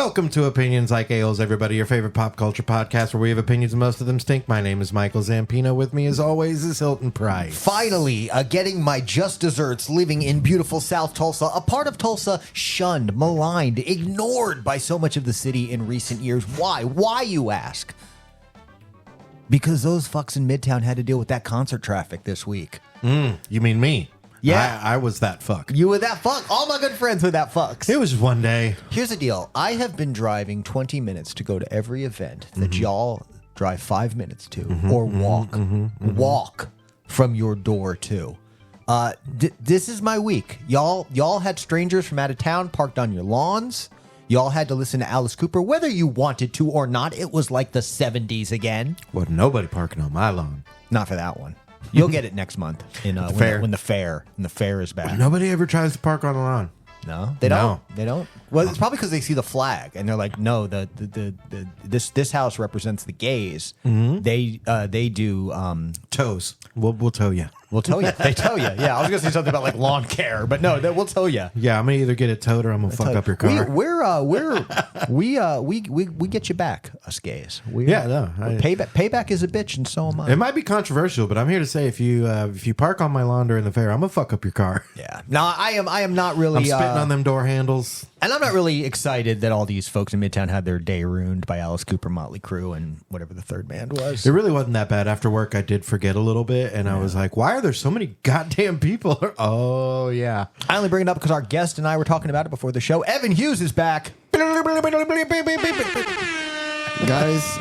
Welcome to Opinions Like Ales, everybody, your favorite pop culture podcast where we have opinions and most of them stink. My name is Michael Zampino. With me, as always, is Hilton Price. Finally, getting my just desserts, living in beautiful South Tulsa, a part of Tulsa shunned, maligned, ignored by so much of the city in recent years. Why? Why, you ask? Because those fucks in Midtown had to deal with that concert traffic this week. You mean me? Yeah. I was that fuck. You were that fuck. All my good friends were that fucks. It was one day. Here's the deal. I have been driving 20 minutes to go to every event that y'all drive 5 minutes to or walk from your door to. This is my week. Y'all had strangers from out of town parked on your lawns. Y'all had to listen to Alice Cooper, whether you wanted to or not. It was like the 70s again. Well, nobody parking on my lawn. Not for that one. You'll get it next month when the fair is back. Nobody ever tries to park on the lawn. No, they don't. They don't. Well, it's probably because they see the flag and they're like, no, this house represents the gays. They do Toes. We'll tow you. We'll tell you. They tell you. Yeah, I was gonna say something about like lawn care, but no, we'll tell you. Yeah, I'm gonna either get it towed or I'm gonna fuck up your car. We get you back, us gays. Payback is a bitch, and so am I. It might be controversial, but I'm here to say if you park on my lawn during the fair, I'm gonna fuck up your car. Yeah. No, I am not really. I'm spitting on them door handles. And I'm not really excited that all these folks in Midtown had their day ruined by Alice Cooper, Motley Crue, and whatever the third band was. It really wasn't that bad. After work, I did forget a little bit, and I was like, why are there so many goddamn people? Oh, yeah. I only bring it up because our guest and I were talking about it before the show. Evan Hughes is back. Guys,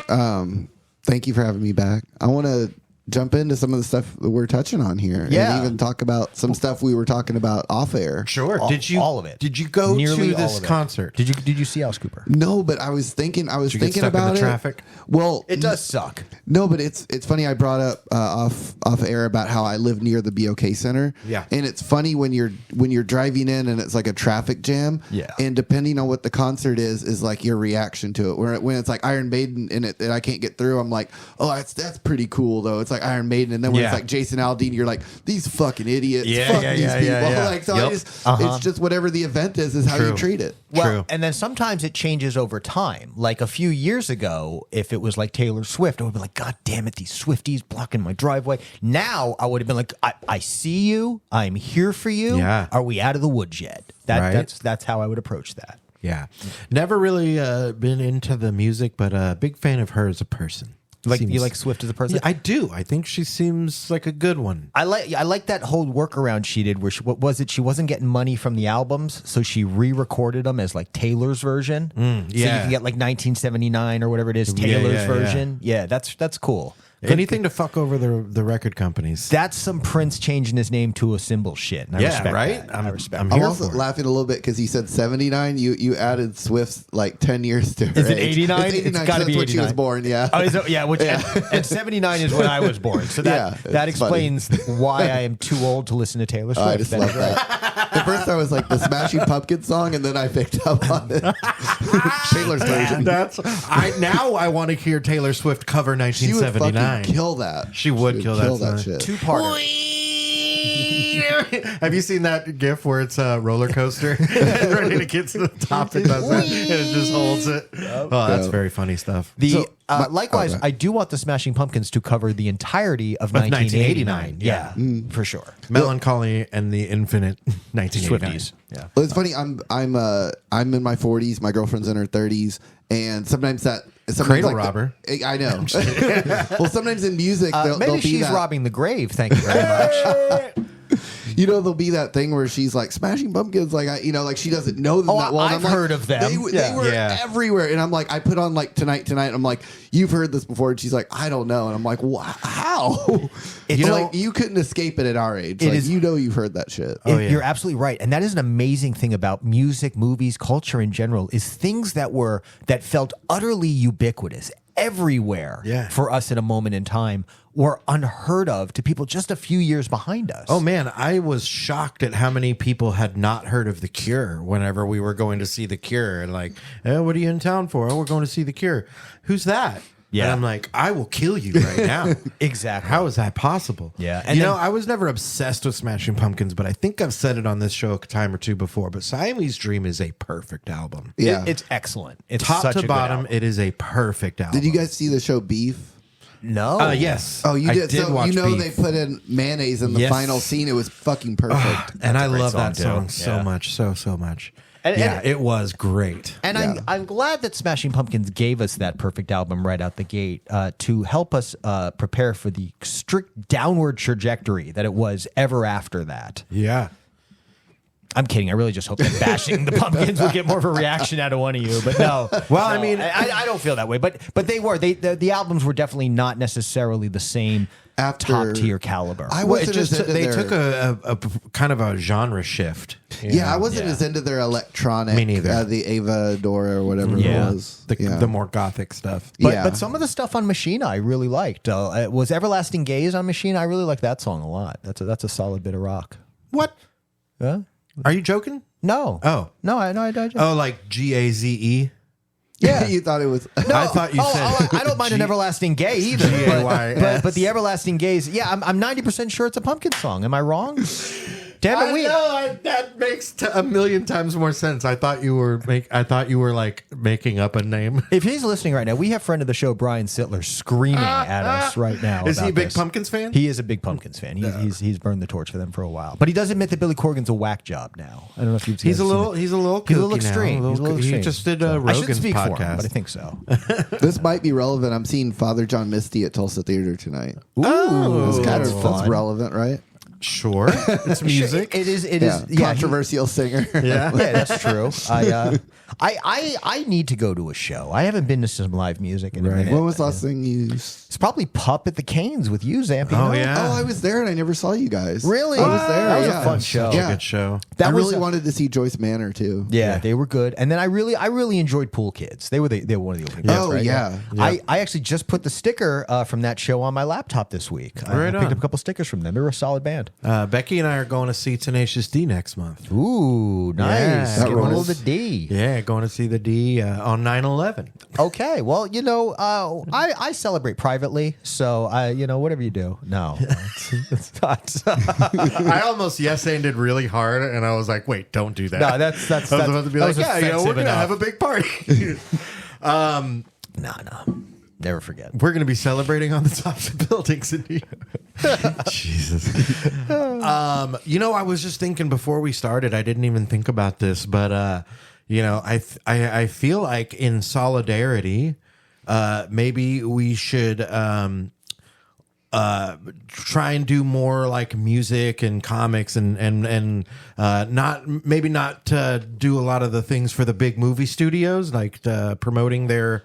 thank you for having me back. I want to jump into some of the stuff that we're touching on here, and even talk about some stuff we were talking about off air. Sure. All of it. Did you go Nearly to this concert? Did you see Alice Cooper? No, but I was thinking about in the traffic? Well, It does suck. No, but it's funny. I brought up off air about how I live near the BOK Center. Yeah, and it's funny when you're driving in and it's like a traffic jam. Yeah, and depending on what the concert is like your reaction to it. When it's like Iron Maiden and I can't get through, I'm like, oh, that's pretty cool though. It's like Iron Maiden, and then when it's like Jason Aldean, you're like, these fucking idiots. Fuck these people. Like, so it's just whatever the event is how you treat it. Well, and then sometimes it changes over time. Like a few years ago, if it was like Taylor Swift, I would be like, God damn it, these Swifties blocking my driveway. Now I would have been like, I see you. I'm here for you. Yeah. Are we out of the woods yet? That's how I would approach that. Yeah. Never really been into the music, but a big fan of her as a person. You like Swift as a person? Yeah, I do. I think she seems like a good one. I like that whole workaround she did where she wasn't getting money from the albums, so she re-recorded them as like Taylor's version. So you can get like 1979 or whatever it is, Taylor's version. Yeah, that's cool. Anything to fuck over the record companies. That's some Prince changing his name to a symbol shit. And I respect right? That. I respect. I'm also laughing a little bit because you said 79. You added Swift's like 10 years to her Is it age. 89? It's 89. It's got to be 89. When she was born. Yeah. Oh, is it, yeah. And 79 is when I was born. So that explains why I am too old to listen to Taylor Swift. I just love that. The first I was like the Smashing Pumpkins song, and then I picked up on it. Taylor's version. Now I want to hear Taylor Swift cover 1979. She would fucking kill that. She would kill that shit. Two-parter. Have you seen that gif where it's a roller coaster and ready to get to the top and does that and it just holds it? Oh, that's very funny stuff. Likewise, I do want the Smashing Pumpkins to cover the entirety of 1989. Yeah, for sure. Melancholy and the Infinite 1989. Swifties. Yeah. Well, it's funny. I'm in my 40s. My girlfriend's in her 30s, and sometimes Cradle robber. I know. Well, sometimes in music, maybe she's robbing the grave. Thank you very much. There'll be that thing where she's like Smashing Pumpkins, like like she doesn't know them that well. I've heard of them. They were everywhere, and I'm like, I put on like tonight. And I'm like, you've heard this before, and she's like, I don't know, and I'm like, how? You couldn't escape it at our age. You've heard that shit. You're absolutely right, and that is an amazing thing about music, movies, culture in general. Is things that felt utterly ubiquitous everywhere for us at a moment in time were unheard of to people just a few years behind us. Oh man, I was shocked at how many people had not heard of The Cure whenever we were going to see The Cure. And like, what are you in town for? Oh, we're going to see The Cure. Who's that? Yeah. And I'm like, I will kill you right now. Exactly. How is that possible? Yeah, And I was never obsessed with Smashing Pumpkins, but I think I've said it on this show a time or two before. But Siamese Dream is a perfect album. Yeah. It's excellent. It's Top such to a good bottom, album. it is a perfect album. Did you guys see the show Beef? No. Yes. Oh, you I did. So watch you know Beef. they put in mayonnaise in the Yes. final scene. It was fucking perfect. And I a great love that song, song too. so Yeah. much, so much. And- It was great. And I'm glad that Smashing Pumpkins gave us that perfect album right out the gate to help us prepare for the strict downward trajectory that it was ever after that. Yeah. I'm kidding. I really just hope that bashing the Pumpkins would get more of a reaction out of one of you. But no. Well, No, I mean, I don't feel that way. But they were. The albums were definitely not necessarily the same After- top tier caliber. I well, it wasn't just as into they their, took a kind of a genre shift. Yeah, I wasn't Yeah. as into their electronic. Me neither. The Ava Dora or whatever Yeah. it was. The more gothic stuff. But some of the stuff on Machine I really liked. Was Everlasting Gaze on Machine? I really like that song a lot. That's a solid bit of rock. What? Yeah. Are you joking? No. Oh. No, I Oh, like GAZE? Yeah. you thought it was. I thought you said. I don't mind an Everlasting Gay either. But the Everlasting Gaze, yeah, I'm 90% sure it's a Pumpkin song. Am I wrong? Damn it, that makes a million times more sense. I thought you were like making up a name. If he's listening right now, we have friend of the show Brian Sittler screaming at us right now. Is he a about big this. Pumpkins fan? He is a big Pumpkins fan. He's burned the torch for them for a while, but he does admit that Billy Corgan's a whack job now. I don't know if you've seen. He's a little kooky extreme. now. He's a little extreme. He just did So, I Rogan's shouldn't speak podcast. for him, but I think so. This might be relevant. I'm seeing Father John Misty at Tulsa Theater tonight. Ooh, That's fun. relevant, right? Sure, it's music. It is. Yeah. Yeah, Controversial singer. Yeah. Yeah, that's true. I need to go to a show. I haven't been to some live music in a minute. When was the last thing you? It's probably Pup at the Canes with you, Zampino. Oh, yeah. Oh, I was there and I never saw you guys. Really? I was there. That was yeah. a fun show. Such Yeah. a good show. That I was really wanted to see Joyce Manor too. Yeah, they were good. And then I really enjoyed Pool Kids. They were one of the opening bands, Oh, right? yeah. I actually just put the sticker from that show on my laptop this week. I Right picked on. up a couple stickers from them. They were a solid band. Becky and I are going to see Tenacious D next month. Ooh, nice. Yeah. Get That hold rules. of the D. Yeah, going to see the D on 9/11. Okay, well, I celebrate privately, so whatever you do. No, it's not. I almost yes-anded really hard, and I was like, "Wait, don't do that." No, that's I was about to be that like, was "Yeah, we're offensive gonna enough. have a big party." No, never forget. We're gonna be celebrating on the tops of buildings in New York. Jesus. I was just thinking before we started. I didn't even think about this, but I feel like in solidarity, maybe we should try and do more like music and comics and not do a lot of the things for the big movie studios, like promoting their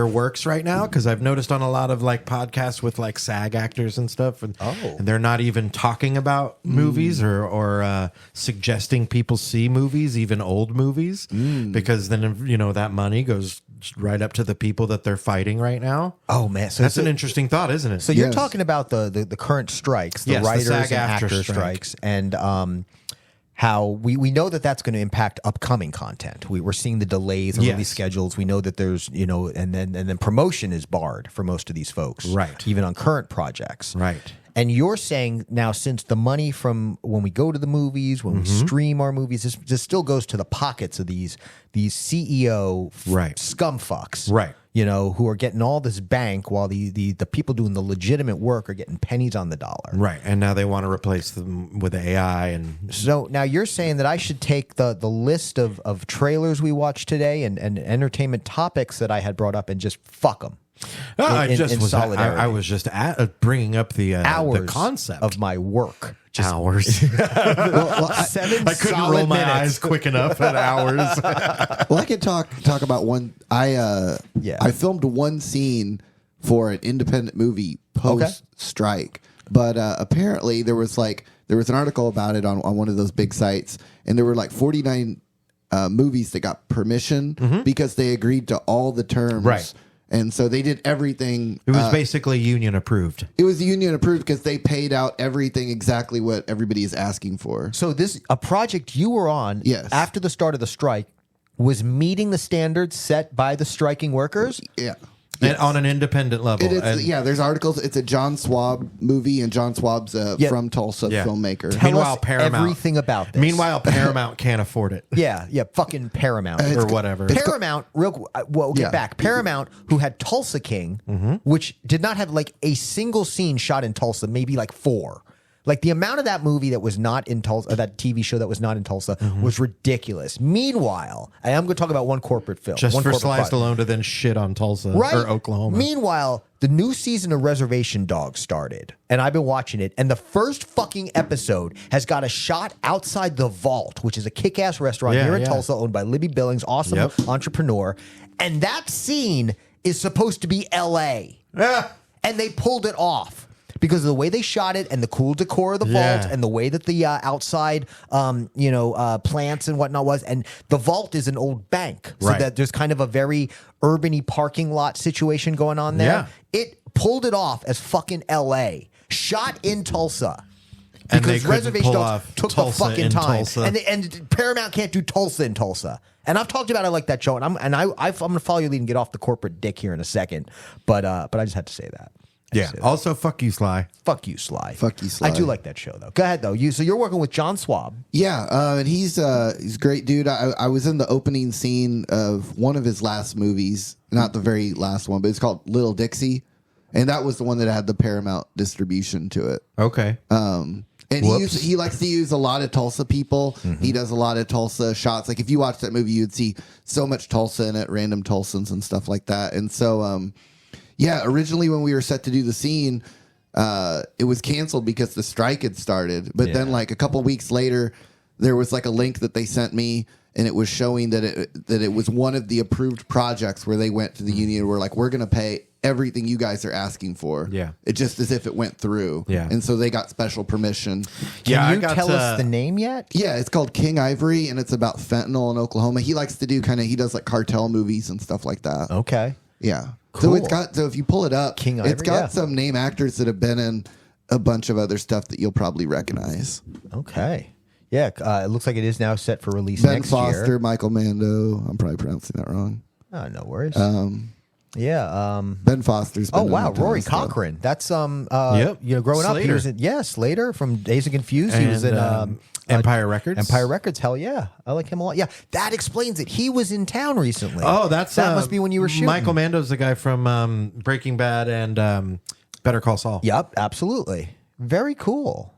works right now, because I've noticed on a lot of like podcasts with like SAG actors and stuff, and they're not even talking about movies or suggesting people see movies, even old movies, because then that money goes right up to the people that they're fighting right now. Oh man, so That's an interesting thought, isn't it? So you're Yes. talking about the current strikes, the Yes, the writers and SAG-AFTRA actors strike. strikes, and how we know that that's going to impact upcoming content. We're seeing the delays in Yes. release schedules. We know that there's and then promotion is barred for most of these folks, Right. Even on current projects, Right. And you're saying now, since the money from when we go to the movies, when we Mm-hmm. stream our movies, this still goes to the pockets of these CEO Right. scumfucks, Right. Who are getting all this bank while the people doing the legitimate work are getting pennies on the dollar. Right. And now they want to replace them with AI and So now you're saying that I should take the list of trailers we watched today and entertainment topics that I had brought up and just fuck them. I solidarity. I was just bringing up the Hours concept of my work. Just hours. 7 I couldn't solid roll my minutes. eyes quick enough at hours. Well, I could talk about one. I filmed one scene for an independent movie post strike, but apparently there was an article about it on one of those big sites, and there were like 49 movies that got permission because they agreed to all the terms. Right. And so they did everything. It was basically union approved. It was union approved because they paid out everything exactly what everybody is asking for. So a project you were on Yes. after the start of the strike was meeting the standards set by the striking workers? Yeah. And on an independent level. It is, And- yeah, there's articles. It's a John Swab movie, and John Swab's a from Tulsa filmmaker. Tell Meanwhile, us Paramount- everything about this. Meanwhile, Paramount can't afford it. Yeah, fucking Paramount. Or whatever. Paramount, we'll get back. Paramount, who had Tulsa King, which did not have like a single scene shot in Tulsa, maybe like 4. Like the amount of that movie that was not in Tulsa, that TV show that was not in Tulsa, was ridiculous. Meanwhile, I am going to talk about one corporate film. Just one for corporate Sly product. Stallone to then shit on Tulsa Right? or Oklahoma. Meanwhile, the new season of Reservation Dogs started, and I've been watching it. And the first fucking episode has got a shot outside the Vault, which is a kick-ass restaurant here in Tulsa, owned by Libby Billings, awesome entrepreneur. And that scene is supposed to be L.A. And they pulled it off. Because of the way they shot it and the cool decor of the vault and the way that the outside, plants and whatnot was. And the vault is an old bank. So that there's kind of a very urban-y parking lot situation going on there. Yeah. It pulled it off as fucking L.A. Shot in Tulsa. And they Because couldn't Reservation pull Dogs off took Tulsa the fucking in time. Tulsa. And Paramount can't do Tulsa in Tulsa. And I've talked about it like that show. And I'm going to follow your lead and get off the corporate dick here in a second. But I just had to say that. Yeah. Also, fuck you, Sly. Fuck you, Sly. Fuck you, Sly. I do like that show, though. Go ahead, though. So you're working with John Swab. Yeah, and he's a great dude. I was in the opening scene of one of his last movies, not the very last one, but it's called Little Dixie, and that was the one that had the Paramount distribution to it. Okay. And he likes to use a lot of Tulsa people. He does a lot of Tulsa shots. Like if you watch that movie, you'd see so much Tulsa in it, random Tulsans and stuff like that. And so, originally when we were set to do the scene, it was canceled because the strike had started. But then like a couple weeks later, there was like a link that they sent me, and it was showing that it was one of the approved projects where they went to the union and were like, we're going to pay everything you guys are asking for. Yeah. It just as if it went through. Yeah. And so they got special permission. Can you tell us the name yet? Yeah, it's called King Ivory, and it's about fentanyl in Oklahoma. He likes to do he does like cartel movies and stuff like that. Okay. Yeah. Cool. So if you pull it up, King it's Ivory, got some name actors that have been in a bunch of other stuff that you'll probably recognize. Okay. Yeah, it looks like it is now set for release Ben next Foster, year. Michael Mando. I'm probably pronouncing that wrong. Oh, no worries. Ben Foster's been Oh in wow, a ton Rory of stuff. Cochran. That's growing Slater. up, he was in Slater from Days and Confused. He was in Empire Records. Empire Records. Hell yeah, I like him a lot. Yeah, that explains it. He was in town recently. Oh, that must be when you were shooting. Michael Mando's the guy from Breaking Bad and Better Call Saul. Yep, absolutely. Very cool.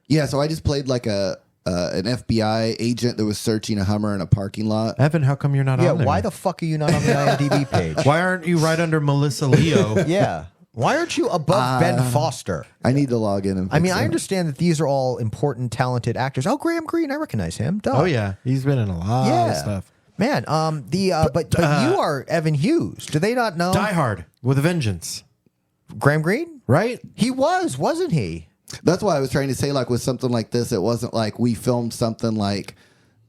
Yeah, so I just played like an FBI agent that was searching a Hummer in a parking lot. Evan, how come you're not Yeah, on there? why the fuck are you not on the IMDb page? Why aren't you right under Melissa Leo? Yeah. Why aren't you above Ben Foster? I need to log in and I mean, fix I that. understand that these are all important, talented actors. Oh, Graham Greene, I recognize him. Duh. Oh yeah, he's been in a lot of stuff. Man, but you are Evan Hughes. Do they not know? Die Hard with a Vengeance, Graham Greene? right? He was, wasn't he? That's why I was trying to say, like, with something like this, it wasn't like we filmed something like,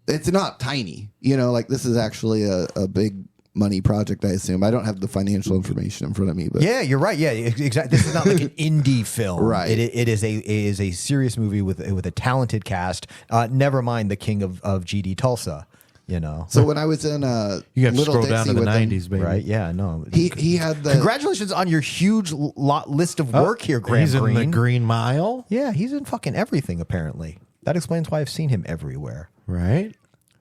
it's not tiny, like this is actually a big money project, I assume. I don't have the financial information in front of me, but Yeah, you're right. Yeah, exactly. This is not like an indie film. Right. It is a serious movie with a talented cast. Never mind the king of GD Tulsa. So when I was in You have to Little scroll Dixie down to the with him, '90s, baby. Right? Yeah, no. he had the Congratulations on your huge list of work here, Graham He's Greene. in the Green Mile, Yeah, he's in fucking everything, apparently. That explains why I've seen him everywhere. right?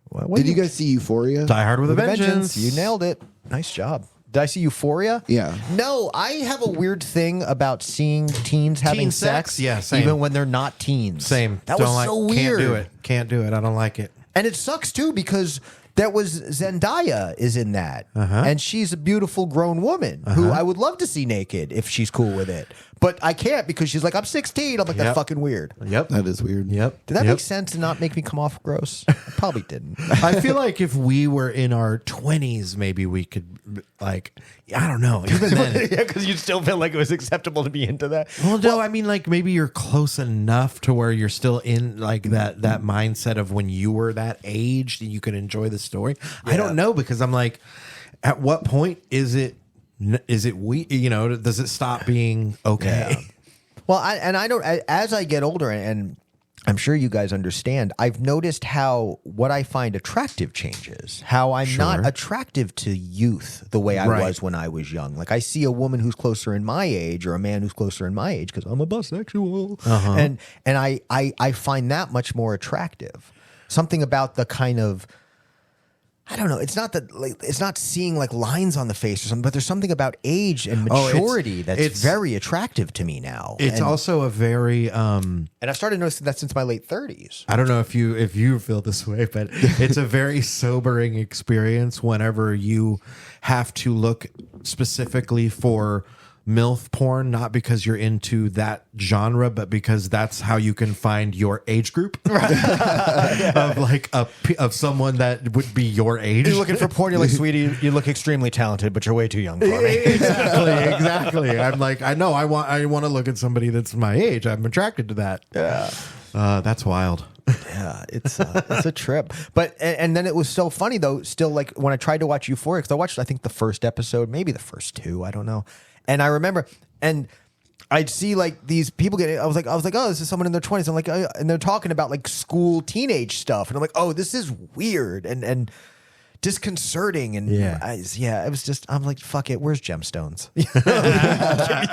What Did you guys see Euphoria? Die Hard with a With a Vengeance. You nailed it. Nice job. Did I see Euphoria? Yeah. No, I have a weird thing about seeing teens having sex? Yeah, same. even when they're not teens. Same. That Don't was like, so weird. Can't do it. Can't do it. I don't like it. And it sucks too because that was Zendaya is in that, and she's a beautiful grown woman who I would love to see naked if she's cool with it, but I can't because she's like, I'm 16. I'm like, that's Yep. fucking weird. Yep. That is weird. Yep. Did that Yep. make sense and not make me come off gross? It probably didn't. I feel like if we were in our 20s, maybe we could, like, I don't know. Even then. Yeah, because you still feel like it was acceptable to be into that. Well, no, I mean, like, maybe you're close enough to where you're still in, like, that mindset of when you were that age and you could enjoy the story. I don't know, because I'm like, at what point is it does it stop being okay? Well, I don't. As I get older, and I'm sure you guys understand. I've noticed how what I find attractive changes. How I'm not attractive to youth the way I was when I was young. Like I see a woman who's closer in my age or a man who's closer in my age because I'm a bisexual, and I find that much more attractive. Something about the kind of, I don't know. It's not that it's not seeing like lines on the face or something, but there's something about age and maturity that's very attractive to me now. It's also a very and I've started noticing that since my late 30s. I don't know if you feel this way, but it's a very sobering experience whenever you have to look specifically for MILF porn, not because you're into that genre, but because that's how you can find your age group of like of someone that would be your age. You're looking for porn. You're like, sweetie, you look extremely talented, but you're way too young for me. Exactly. I'm like, I know. I want to look at somebody that's my age. I'm attracted to that. Yeah. That's wild. Yeah, it's a trip. But and then it was so funny though. Still, like when I tried to watch Euphoria, because I watched I think the first episode, maybe the first two, I don't know. And I remember, and I'd see like these people get. I was like, oh, this is someone in their 20s. I'm like, and they're talking about like school teenage stuff, and I'm like, oh, this is weird and disconcerting, and it was just. I'm like, fuck it, where's Gemstones? Give me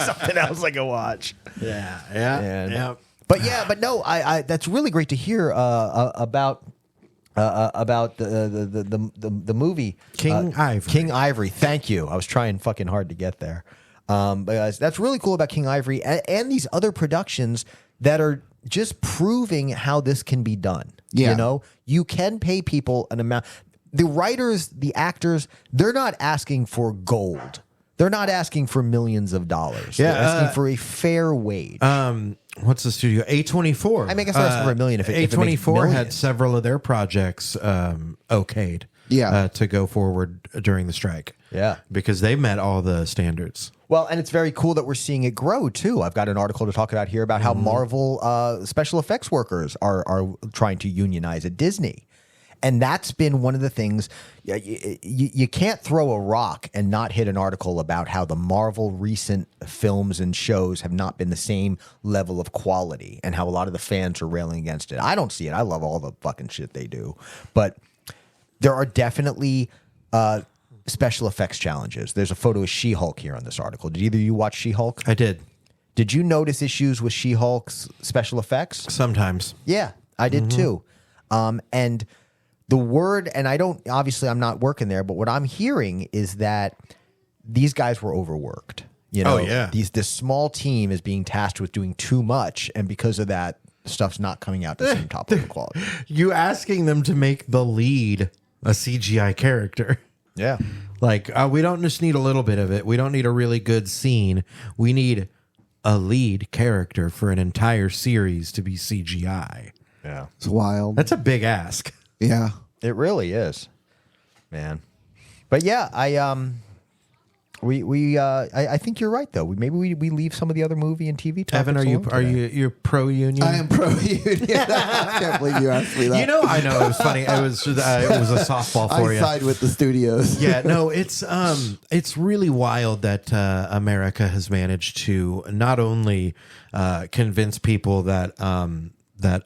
something else I can watch. Yeah. But no, I that's really great to hear about the movie King Ivory. King Ivory. Thank you. I was trying fucking hard to get there. But that's really cool about King Ivory and these other productions that are just proving how this can be done. Yeah. You know, you can pay people an amount. The writers, the actors, they're not asking for gold. They're not asking for millions of dollars. Yeah, they're asking for a fair wage. What's the studio? A24. I mean, I guess they're asking for $1 million if it makes A24 had millions. several of their projects okayed to go forward during the strike. Yeah. Because they met all the standards. Well, and it's very cool that we're seeing it grow, too. I've got an article to talk about here about how Marvel special effects workers are trying to unionize at Disney. And that's been one of the things. You can't throw a rock and not hit an article about how the Marvel recent films and shows have not been the same level of quality and how a lot of the fans are railing against it. I don't see it. I love all the fucking shit they do. But there are definitely special effects challenges. There's a photo of She-Hulk here on this article. Did either of you watch She-Hulk? I did. Did you notice issues with She-Hulk's special effects? Sometimes. Yeah, I did too. And the word, and I'm not working there, but what I'm hearing is that these guys were overworked. You know, this small team is being tasked with doing too much, and because of that, stuff's not coming out the same top level quality. You asking them to make the lead a CGI character. Yeah. Like, we don't just need a little bit of it. We don't need a really good scene. We need a lead character for an entire series to be CGI. Yeah. It's wild. That's a big ask. Yeah. It really is, man. But yeah, I think you're right though. Maybe we leave some of the other movie and TV topics. Evan, you're pro union? I am pro union. I can't believe you asked me that. You know, I know it was funny. It was a softball for you. I side with the studios. Yeah, no, it's really wild that America has managed to not only convince people that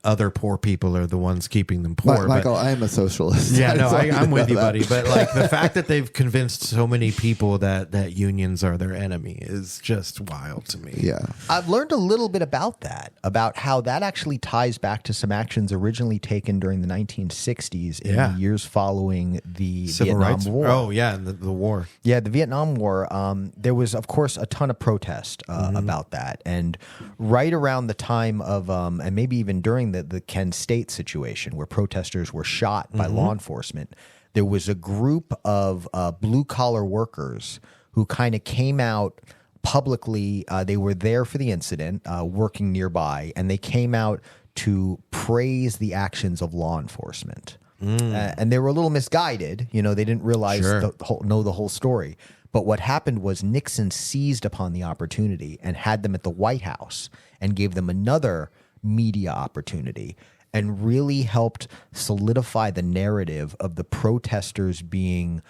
other poor people are the ones keeping them poor. Michael, I am a socialist. Yeah, no, I'm with you, that. buddy. But like the fact that they've convinced so many people that unions are their enemy is just wild to me. Yeah. I've learned a little bit about that, about how that actually ties back to some actions originally taken during the 1960s in the years following the Civil Vietnam rights War. Oh, yeah, and the war. Yeah, the Vietnam War, there was, of course, a ton of protest about that. And right around the time of, and maybe even during the Kent State situation where protesters were shot by law enforcement, there was a group of blue-collar workers who kind of came out publicly. They were there for the incident, working nearby, and they came out to praise the actions of law enforcement. And they were a little misguided. You know, they didn't realize know the whole story. But what happened was Nixon seized upon the opportunity and had them at the White House and gave them another media opportunity and really helped solidify the narrative of the protesters being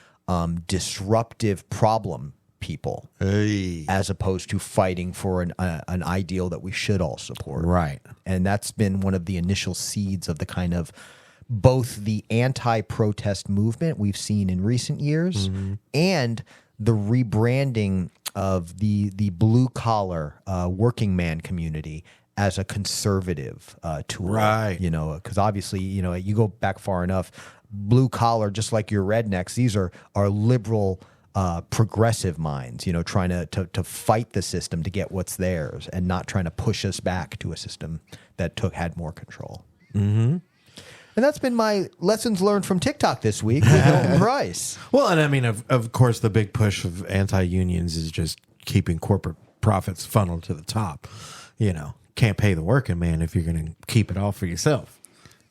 disruptive problem people Hey. as opposed to fighting for an ideal that we should all support. Right. And that's been one of the initial seeds of the kind of both the anti-protest movement we've seen in recent years and the rebranding of the blue collar working man community as a conservative tool. Right. You know, because obviously, you know, you go back far enough, blue collar, just like your rednecks, these are liberal progressive minds, you know, trying to fight the system to get what's theirs and not trying to push us back to a system that had more control. Mm-hmm. And that's been my lessons learned from TikTok this week with Hilton Price. Well, and I mean, of course, the big push of anti-unions is just keeping corporate profits funneled to the top. You know, can't pay the working man if you're going to keep it all for yourself.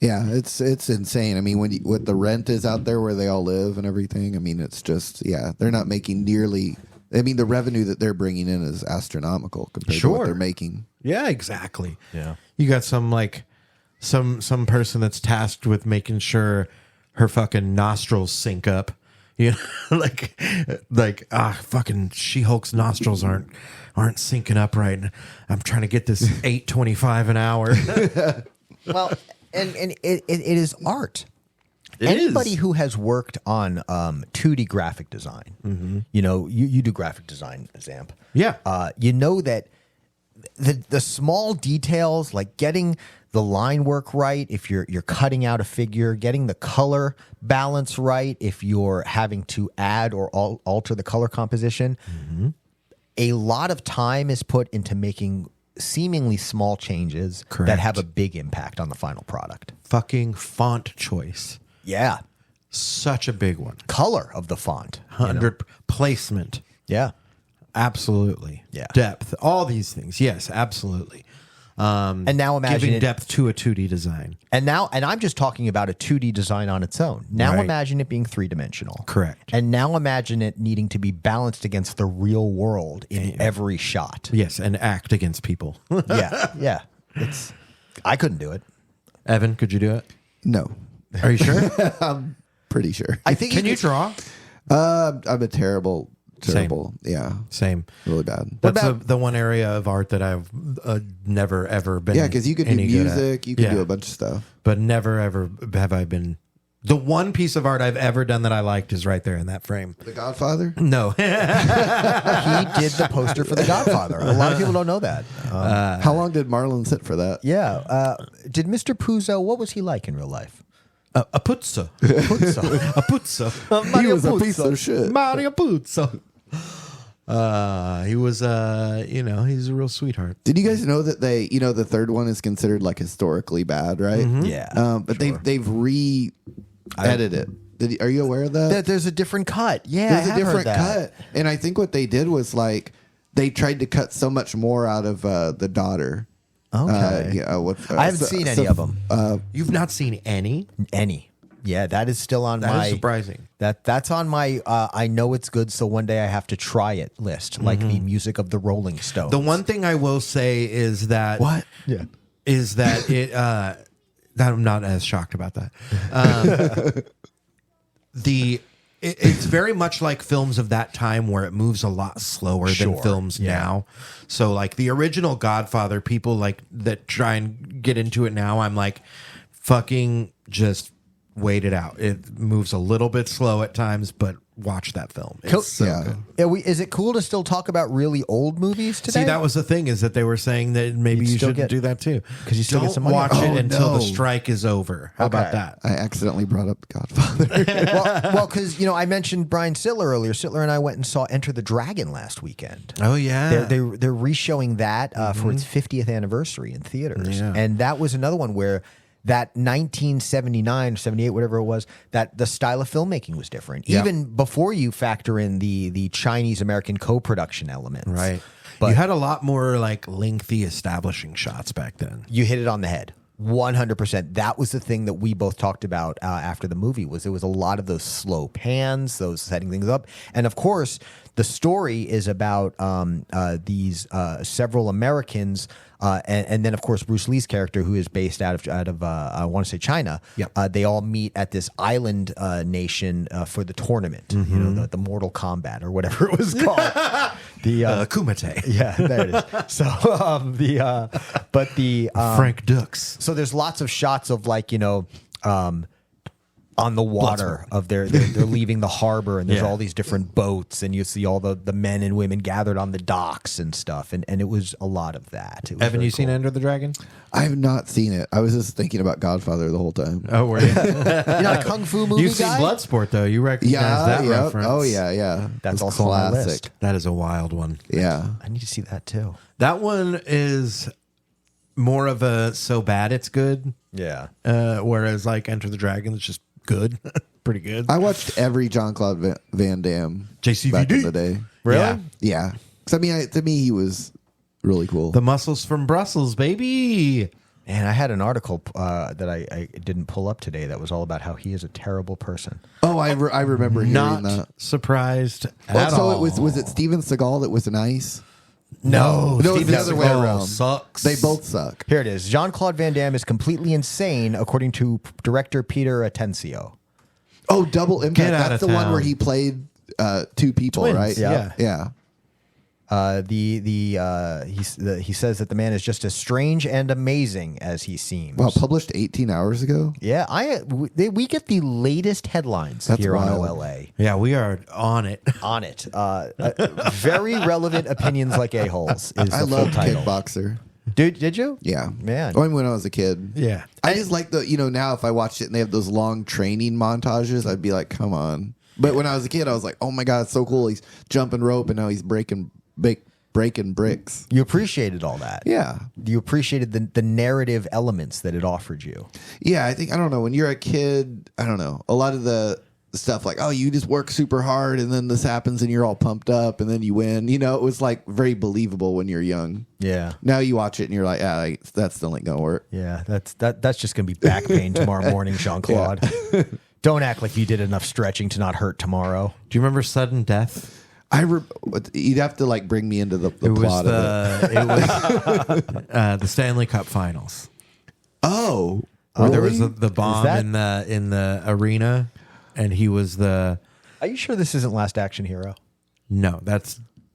Yeah, it's insane. I mean, what the rent is out there where they all live and everything. I mean, it's just they're not making nearly. I mean, the revenue that they're bringing in is astronomical compared to what they're making. Yeah, exactly. Yeah, you got some some person that's tasked with making sure her fucking nostrils sync up. You know, like fucking She-Hulk's nostrils aren't syncing up right. I'm trying to get this $8.25 an hour. well, and it is art. It Anybody is. who has worked on 2D graphic design, you know, you do graphic design, Zamp. Yeah. You know that the small details, like getting the line work right, if you're cutting out a figure, getting the color balance right, if you're having to add or alter the color composition, a lot of time is put into making seemingly small changes that have a big impact on the final product. Fucking font choice. Yeah. Such a big one. Color of the font. 100 placement. Yeah. Absolutely. Yeah. Depth. All these things. Yes, absolutely. And now imagine giving it, depth to a 2D design. and I'm just talking about a 2D design on its own. Now Right. imagine it being three-dimensional. Correct. And now imagine it needing to be balanced against the real world in every shot. Yes, and act against people. Yeah. I couldn't do it. Evan, could you do it? No, Are you sure? I'm pretty sure. I think Can you could- draw? I'm a terrible. Yeah, Same. really bad. That's about- the one area of art that I've never ever been. Yeah, because you could do any good at. music, you could Yeah. do a bunch of stuff. But never ever have I been. The one piece of art I've ever done that I liked is right there in that frame. The Godfather. No. he did the poster for The Godfather. A lot of people don't know that. How long did Marlon sit for that? Yeah. Did Mr. Puzo, what was he like in real life? A puzzo. A puzzo. He was a piece of shit. Mario Puzzo. He was he's a real sweetheart. Did you guys know that the third one is considered like historically bad, right? Yeah. But they've re-edited it. Are you aware of that? There's a different cut. Yeah, There's I a have different heard that. cut, and I think what they did was like they tried to cut so much more out of the daughter. Okay. I haven't seen any of them. You've not seen any? Any. Yeah, that is still on That my is surprising. That's on my I know it's good, so one day I have to try it list, like the music of the Rolling Stones. The one thing I will say is that Yeah. is that it that I'm not as shocked about that. It's very much like films of that time where it moves a lot slower than films now. So like the original Godfather, people like that try and get into it now, I'm like, fucking just wait it out. It moves a little bit slow at times, but watch that film. It's so good. Is it cool to still talk about really old movies today? See, that was the thing, is that they were saying that maybe You'd you still should get- do that too. 'Cause you still get Don't some money. watch it Oh, until the no. strike is over. How about that? I accidentally brought up Godfather. well, because I mentioned Brian Sittler earlier. Sittler and I went and saw Enter the Dragon last weekend. Oh yeah. They're re-showing that for its 50th anniversary in theaters, Yeah. and that was another one where that 1979 or 78, whatever it was, that the style of filmmaking was different, Yep. even before you factor in the Chinese American co-production elements. Right. But you had a lot more like lengthy establishing shots back then. you hit it on the head. 100%. That was the thing that we both talked about after the movie. Was there was a lot of those slow pans, those setting things up, and of course The story is about these several Americans, and then of course Bruce Lee's character, who is based out of I want to say China. Yep. They all meet at this island nation for the tournament. You know, the Mortal Kombat or whatever it was called. The Kumite. yeah, there it is. So Frank Dux. so there's lots of shots of like on the water of they're leaving the harbor, and there's all these different boats, and you see all the men and women gathered on the docks and stuff, and it was a lot of that. Haven't you seen Enter the Dragon? I have not seen it. I was just thinking about Godfather the whole time. Oh, were you? You're not a kung fu movie You've guy? seen Bloodsport, though. You recognize that reference. Oh yeah. That's It's also on my list. That is a wild one. Yeah. I need to see that too. That one is more of a so bad it's good. Yeah. Whereas like Enter the Dragon is just good. Pretty good. I watched every Jean-Claude Van Damme JCVD. back in the day. Really? Yeah. Yeah. 'Cause I mean, to me, he was really cool. The muscles from Brussels, baby. And I had an article that I didn't pull up today that was all about how he is a terrible person. Oh, I remember hearing Not that. surprised Oh, at so all. it was it Steven Seagal that was nice? No, No, it's Steven the other way Seagal around. sucks. They both suck. Here it is. Jean-Claude Van Damme is completely insane, according to director Peter Atencio. Oh, Double Impact. Get out That's of the one town. where he played two people, Twins, right? yeah. Yeah. He says that the man is just as strange and amazing as he seems. Wow, published 18 hours ago. Yeah, we get the latest headlines That's here on wild. OLA. Yeah, we are on it. On it. Very relevant opinions like a-holes is I the full love title. Kickboxer. Dude, did you? Yeah. Man. Well, when I was a kid. Yeah. I just like now if I watched it and they have those long training montages, I'd be like, come on. But when I was a kid, I was like, oh my God, it's so cool. He's jumping rope and now he's breaking bricks. You appreciated all that. Yeah. You appreciated the narrative elements that it offered you. Yeah, I don't know. When you're a kid, I don't know. A lot of the stuff like, oh, you just work super hard and then this happens and you're all pumped up and then you win. It was like very believable when you're young. Yeah. Now you watch it and you're like, that still ain't going to work. Yeah, that's just going to be back pain tomorrow morning, Jean-Claude. Don't act like you did enough stretching to not hurt tomorrow. Do you remember Sudden Death? You'd have to like bring me into the It was plot of it. it was the Stanley Cup Finals. Oh, Where there really? was the bomb that- in the arena, and he was the Are you sure this isn't Last Action Hero? no.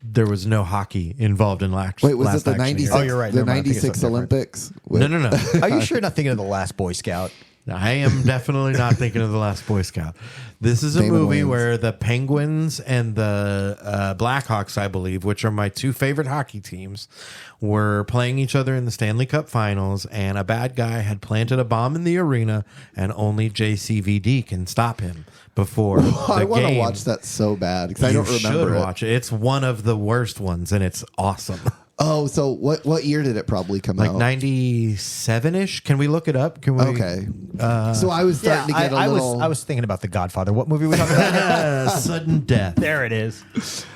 There was no hockey involved in Last. Wait, was Last it the Action 96? Hero. Oh, you're right. The Never mind. I think it's 96 something different. Olympics? No. Are you sure you're not thinking of The Last Boy Scout? I am definitely not thinking of The Last Boy Scout. This is a Damon movie Wayans. where the Penguins and the Blackhawks, I believe, which are my two favorite hockey teams, were playing each other in the Stanley Cup Finals, and a bad guy had planted a bomb in the arena, and only JCVD can stop him before the I want to game. watch that so bad because I don't You remember should it. watch it. It's one of the worst ones, and it's awesome. Oh, so what year did it probably come Like out? 97-ish. Can we look it up? Can we? Okay. So I was starting to get I a little. was thinking about The Godfather. What movie were we talking about? Sudden Death. There it is.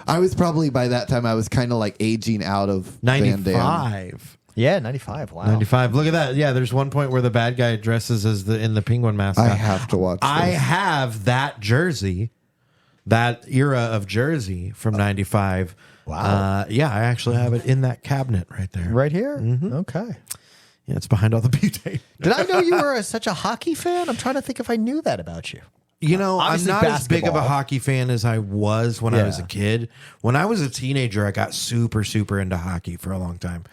I was probably by that time I was kind of like aging out of Van Damme. 95. Yeah, 95. Wow. 95. Look at that. Yeah, there's one point where the bad guy dresses as in the penguin mascot. I have to watch. I this. have that jersey, that era of jersey from 95. Wow. Yeah, I actually have it in that cabinet right there. Right here? Okay. Yeah, it's behind all the butane. Did I know you were such a hockey fan? I'm trying to think if I knew that about you. You know, Obviously I'm not as big of a basketball. hockey fan as I was when I was a Yeah. kid. When I was a teenager, I got super, super into hockey for a long time.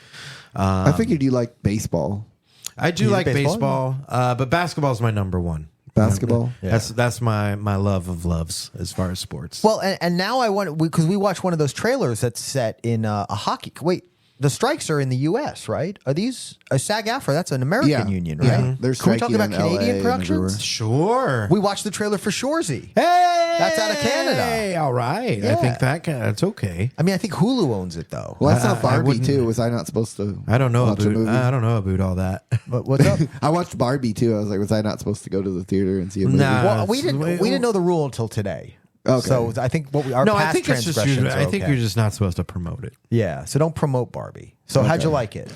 I figured you liked baseball. I do You like like baseball, but basketball is my number one. Basketball. Yeah. That's my love of loves as far as sports. Well, and now I want because we watched one of those trailers that's set in a hockey. Wait, the strikes are in the U.S., right? Are these SAG-AFTRA? That's an American Yeah. union, right? Yeah. They're Can we talk striking about in LA Canadian and productions? everywhere. Sure. We watched the trailer for Shoresy. Hey, That's out of Canada. All right. I Yeah. think that's okay. I mean, I think Hulu owns it though. Well, that's I- not I Barbie wouldn't- too. Was I not supposed to? I don't know watch a about movie? I don't know about all that. But what's up? I watched Barbie too. I was like, was I not supposed to go to the theater and see a movie? Nah. Well, we didn't know the rule until today. Okay. So I think our No, past I think it's just transgressions I are think okay. you're just not supposed to promote it. Yeah. So don't promote Barbie. So how'd you like it?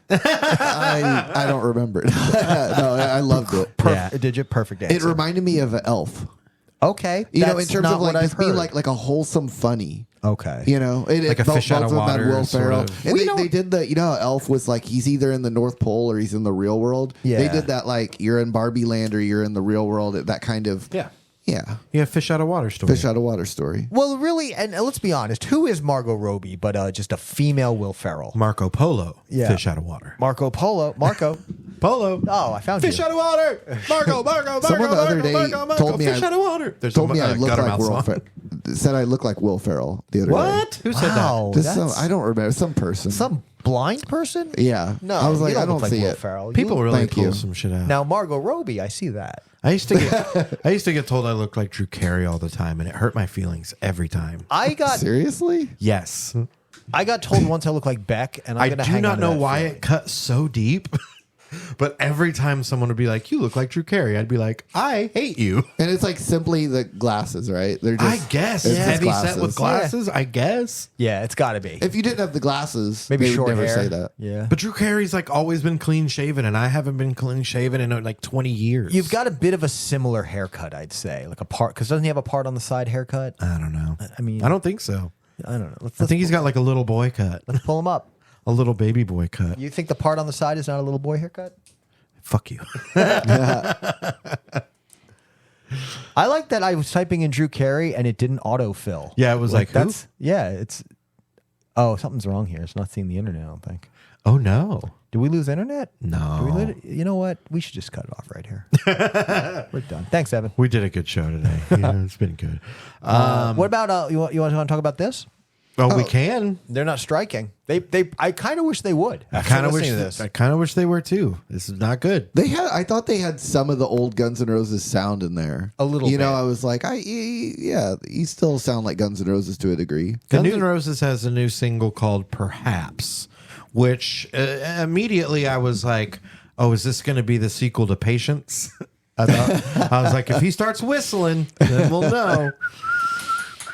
I don't remember it. No, I loved it. Yeah. Did you? Perfect answer. It reminded me of an Elf. Okay. You know, in That's terms not of like what just I've being heard. like a wholesome funny. Okay. You know, Like a fish out of both them had water Will sort Ferrell. of. And they did the, you know, how Elf was like, he's either in the North Pole or he's in the real world. Yeah. They did that like, you're in Barbie Land or you're in the real world. That kind of, yeah, Fish out of water story. fish out of water story. Well, really, and let's be honest, who is Margot Robbie but just a female Will Ferrell? Marco Polo. Yeah. Fish out of water. Marco. Polo. Oh, I found Fish you. out of water. Marco. Someone the other day told me Fish I- out of water. There's Told me a I look like Guttermouth Will song. Ferrell. Said I look like Will Ferrell the other day. What? Who said Wow, that? Just that's I don't remember. Some person. some blind person. Yeah. No, I was like, you I look don't like see Will it. Ferrell. People You- really Thank pull you. some shit out. Now Margot Robbie, I see that. I used to get told I looked like Drew Carey all the time, and it hurt my feelings every time. I got Seriously? Yes. told once I look like Beck, and I'm I gonna do hang not on to know that why feeling. it cut so deep, but every time someone would be like, "You look like Drew Carey," I'd be like, "I hate you." And it's like simply the glasses, right? They're I just, guess it's just heavy set with glasses. I guess. Yeah, it's got to be. If you didn't have the glasses, Maybe they would short never hair. say that. Yeah. But Drew Carey's like always been clean shaven, and I haven't been clean shaven in like 20 years. You've got a bit of a similar haircut, I'd say, like a part. Because doesn't he have a part on the side haircut? I don't know. I mean, I don't think so. I don't know. Let's I think he's got like a little boy cut, let's pull him up. a little baby boy cut. You think the part on the side is not a little boy haircut? Fuck you. I like that I was typing in Drew Carey and it didn't autofill. Yeah, it was like, who? that's yeah. It's something's wrong here. It's not seeing the internet. I don't think. Oh no. Did we lose internet? No. Did we lose it? You know what? We should just cut it off right here. We're done. Thanks, Evan. We did a good show today. Yeah, it's been good. What about you want to talk about this? We can. They're not striking. They I kind of wish they would. I After kind of wish. listening to this. I kind of wish they were too. This is not good. I thought they had some of the old Guns N' Roses sound in there. A little You know, bit. I was like, you still sound like Guns N' Roses to a degree. Guns N' Roses has a new single called "Perhaps," which immediately I was like, "Oh, is this going to be the sequel to Patience?" I was like, if he starts whistling, then we'll know.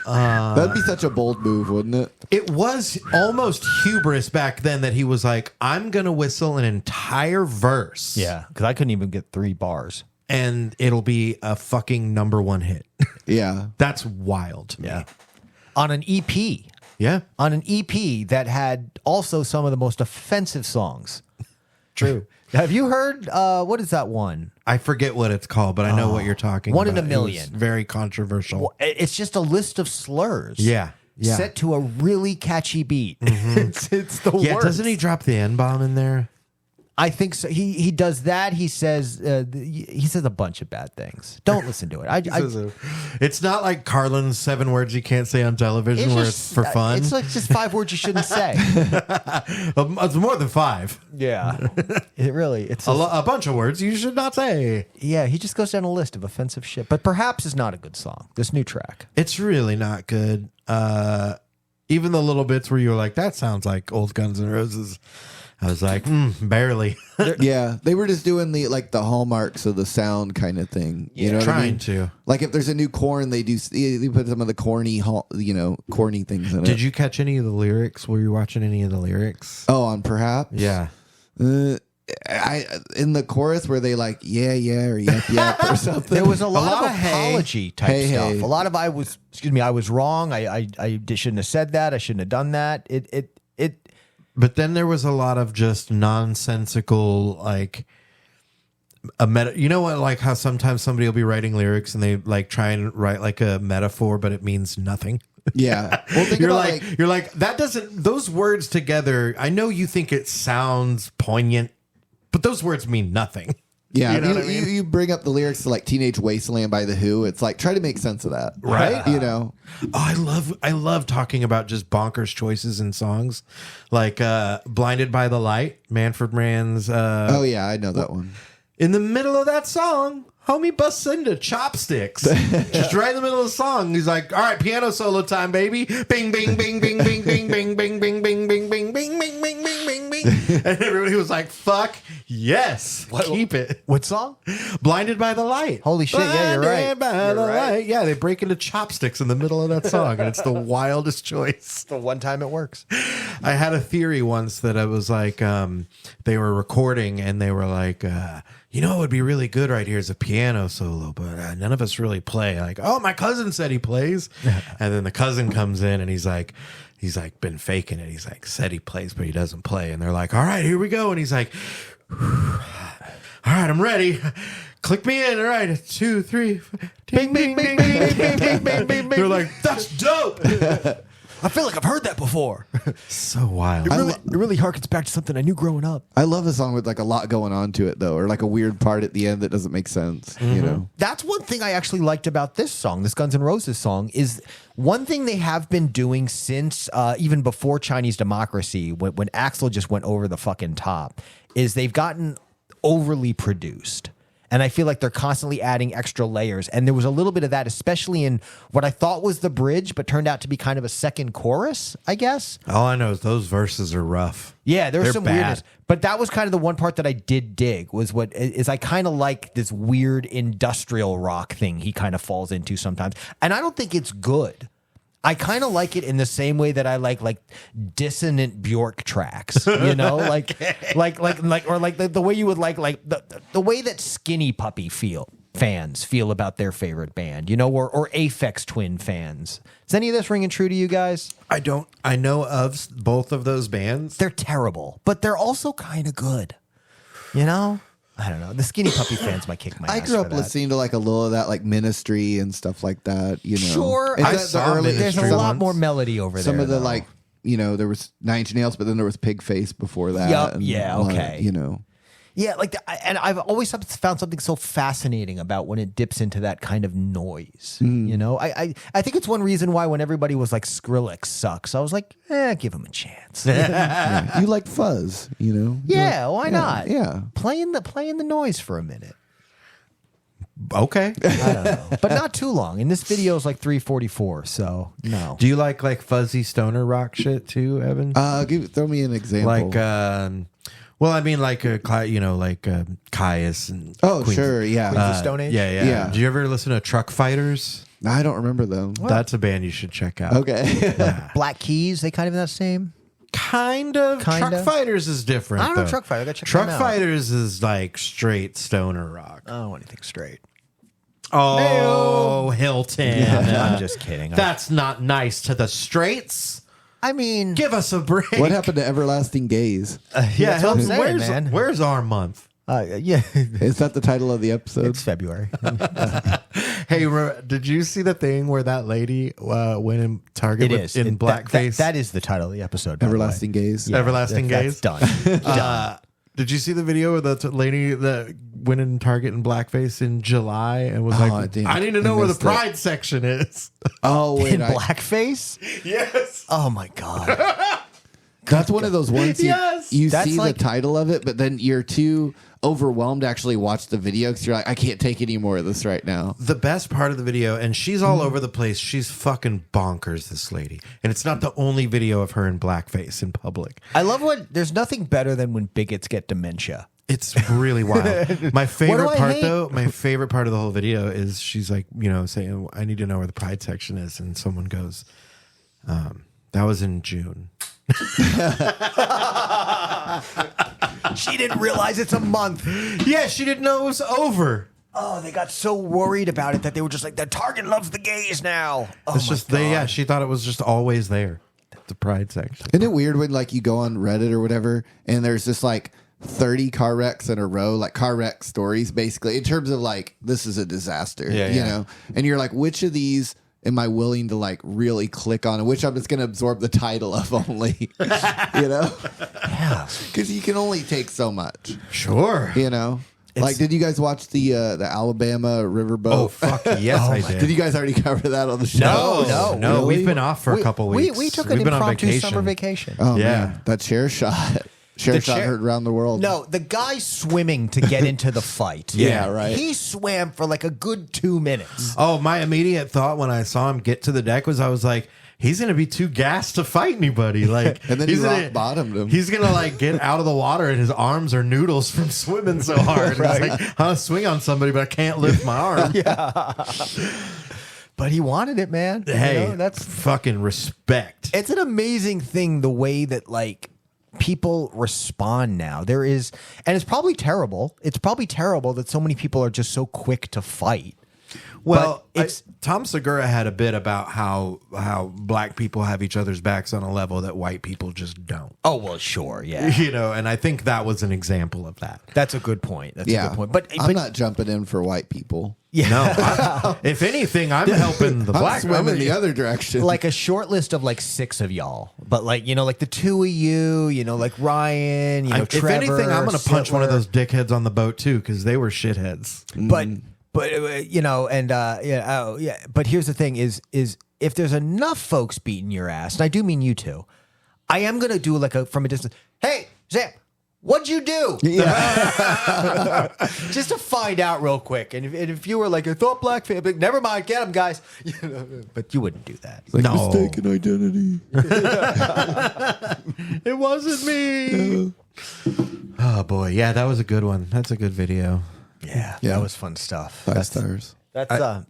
That'd be such a bold move, wouldn't it? It was almost hubris back then that he was like, I'm going to whistle an entire verse. Yeah, because I couldn't even get 3 bars. And it'll be a fucking #1 hit. Yeah. That's wild. to me. On an EP. Yeah. On an EP that had also some of the most offensive songs. True. Have you heard, what is that one? I forget what it's called, but I know what you're talking One about. in a Million. It was very controversial. Well, it's just a list of slurs. Yeah. Set to a really catchy beat. It's the Yeah, worst. doesn't he drop the N-bomb in there? I think so. He does that. He says a bunch of bad things. Don't listen to it. It's not like Carlin's 7 words you can't say on television where it's for fun. It's like just 5 words you shouldn't say. It's more than 5. Yeah, it really. It's A bunch of words you should not say. yeah. He just goes down a list of offensive shit. But perhaps is not a good song. This new track. It's really not good. Even the little bits where you were like, that sounds like old Guns N' Roses. I was like, barely. Yeah. They were just doing the hallmarks of the sound kind of thing. You know what I Trying mean? to. Like if there's a new Korn, they put some of the corny things in it. Did you catch any of the lyrics? Were you watching any of the lyrics? Oh, on Perhaps? Yeah. In the chorus where they like, yeah, or yep, or something. There was a lot of hey. apology type Hey, stuff. hey. A lot of I was wrong. I shouldn't have said that. I shouldn't have done that. It But then there was a lot of just nonsensical, like a meta. You know what? Like how sometimes somebody will be writing lyrics and they like try and write like a metaphor, but it means nothing. Yeah. Well, think You're about like that doesn't. Those words together. I know you think it sounds poignant, but those words mean nothing. yeah. You know what I mean? You bring up the lyrics to like Teenage Wasteland by The Who. It's like, try to make sense of that. Right. You know? Oh, I love talking about just bonkers choices in songs, like "Blinded by the Light," Manfred Mann's. Oh, yeah. I know that one. In the middle of that song, homie busts into chopsticks. Just right in the middle of the song. He's like, all right, piano solo time, baby. Bing, bing, bing, bing, bing, bing, bing, bing, bing, bing, bing, bing, bing, bing, bing, bing, bing, bing. And everybody was like, fuck, yes. Keep it. what song? Blinded by the Light. Holy shit, yeah, you're right. Blinded by You're the right. light. Yeah, they break into chopsticks in the middle of that song, and it's the wildest choice. The one time it works. I had a theory once that I was like, they were recording and they were like, you know, it would be really good right here is a piano solo, but none of us really play. Like, oh, my cousin said he plays. And then the cousin comes in and he's like, been faking it. He's like, said he plays, but he doesn't play. And they're like, all right, here we go. And he's like, all right, I'm ready. Click me in. All right, 2, 3, bing, bing, bing, bing, bing, bing, bing, bing. They're like, that's dope. I feel like I've heard that before. So wild. It really harkens back to something I knew growing up. I love a song with like a lot going on to it though, or like a weird part at the end that doesn't make sense. You know, That's one thing I actually liked about this song, this Guns N' Roses song, is one thing they have been doing since even before Chinese Democracy, when Axl just went over the fucking top, is they've gotten overly produced. And I feel like they're constantly adding extra layers. And there was a little bit of that, especially in what I thought was the bridge, but turned out to be kind of a second chorus, I guess. All I know is those verses are rough. Yeah, there was They're some bad. weirdness. But that was kind of the one part that I did dig, was what is I kind of like this weird industrial rock thing he kind of falls into sometimes. And I don't think it's good. I kind of like it in the same way that I like dissonant Bjork tracks, you know, like the way you would like the way that Skinny Puppy fans feel about their favorite band, you know, or Aphex Twin fans. Is any of this ringing true to you guys? I know of both of those bands. They're terrible, but they're also kind of good, you know. I don't know. The Skinny Puppy fans might kick my ass. I grew up for that. listening to like a little of that, like Ministry and stuff like that. You know, Sure, And I the saw early- There's a Ministry lot once. more melody over there. Some of the though. like, you know, there was Nine Inch Nails, but then there was Pigface before that. Yup, and yeah, a lot of, okay. you know, Yeah, like, and I've always found something so fascinating about when it dips into that kind of noise. You know, I think it's one reason why when everybody was like Skrillex sucks, I was like, give him a chance. yeah. You like fuzz, you know. Yeah, why not? Yeah. playing the noise for a minute. Okay. I don't know, but not too long. And this video is like 3:44, so no. Do you like fuzzy stoner rock shit too, Evan? Throw me an example. Like, well, I mean, like, you know, like Caius and oh, Queens- sure, yeah. Queens of Stone Age? Yeah. Yeah. Do you ever listen to Truck Fighters? I don't remember them. That's a band you should check out. Okay. Black Keys, they kind of in that same. Kind of. Kinda. Truck Fighters is different. I don't know though. Truck Fighter. I gotta check Truck them out. Fighters is like straight stoner rock. I don't want anything straight. Oh, Hilton. I'm just kidding. That's not nice to the straights. I mean, Give us a break. What happened to Everlasting Gaze? Yeah, That's what I'm Hilton, saying, man. where's our month? yeah, Is that the title of the episode? it's February. Hey, did you see the thing where that lady went in Target It is in blackface? That is the title of the episode. by the way. Everlasting Gaze. Yeah, Everlasting that's Gaze? done. Did you see the video of the lady that went in Target in blackface in July and was like, damn. I need to know where the missed it. pride section is? Oh wait, In blackface? Yes. Oh my god! that's one of those ones. Yes. You That's see like- the title of it, but then you're too overwhelmed to actually watch the video because you're like, I can't take any more of this right now. The best part of the video, and she's all over the place. She's fucking bonkers, this lady. And it's not the only video of her in blackface in public. I love when there's nothing better than when bigots get dementia. It's really wild. My favorite I part, hate? though, my favorite part of the whole video is she's like, you know, saying, I need to know where the pride section is. And someone goes, that was in June. She didn't realize it's a month. Yeah, she didn't know it was over. Oh, they got so worried about it that they were just like, the Target loves the gays now. Oh It's my just, God. she thought it was just always there. The pride section. Isn't it weird when like you go on Reddit or whatever and there's just like 30 car wrecks in a row, like car wreck stories, basically, in terms of like, this is a disaster, Yeah, you yeah. know? And you're like, which of these am I willing to like really click on and which I'm just going to absorb the title of only, you know? Yeah. Because you can only take so much, Sure. you know? Like, did you guys watch the Alabama riverboat? Oh, fuck. Yes, I did. Did you guys already cover that on the show? No, Really? we've been off for a couple weeks. We took We've an been on impromptu vacation. summer vacation. Oh, Yeah. man. That chair shot. Chair shot heard around the world. No, the guy swimming to get into the fight. Yeah, right. He swam for like a good 2 minutes. Oh, my immediate thought when I saw him get to the deck was I was like, he's going to be too gassed to fight anybody. Like, And then he he's gonna- rock bottomed him. He's going to like get out of the water and his arms are noodles from swimming so hard. He's like, I want to swing on somebody, but I can't lift my arm. But he wanted it, man. Hey, You know, that's fucking respect. it's an amazing thing the way that like people respond now. There is, and it's probably terrible. It's probably terrible that so many people are just so quick to fight. Well, But it's Tom Segura had a bit about how black people have each other's backs on a level that white people just don't. oh well, sure, yeah. You know, and I think that was an example of that. That's a good point. That's a Yeah, good point. But I'm not jumping in for white people. yeah. No, if anything, I'm helping the I'm black swimming the other direction. Like a short list of like 6 of y'all, but like you know, like the 2 of you, you know, like Ryan, you know, If Trevor. anything, I'm going to punch one of Sittler. those dickheads on the boat too because they were shitheads. But you know, and yeah, oh yeah. But here's the thing: is if there's enough folks beating your ass, and I do mean you two, I am gonna do like a from a distance. Hey, Sam, what'd you do? yeah, Just to find out real quick. And if you were like, I thought black family, never mind, get them, guys. You know, but you wouldn't do that. like No. mistaken identity. It wasn't me. Oh boy, yeah, that was a good one. That's a good video. Yeah, Yeah. that was fun stuff. 5 stars. That's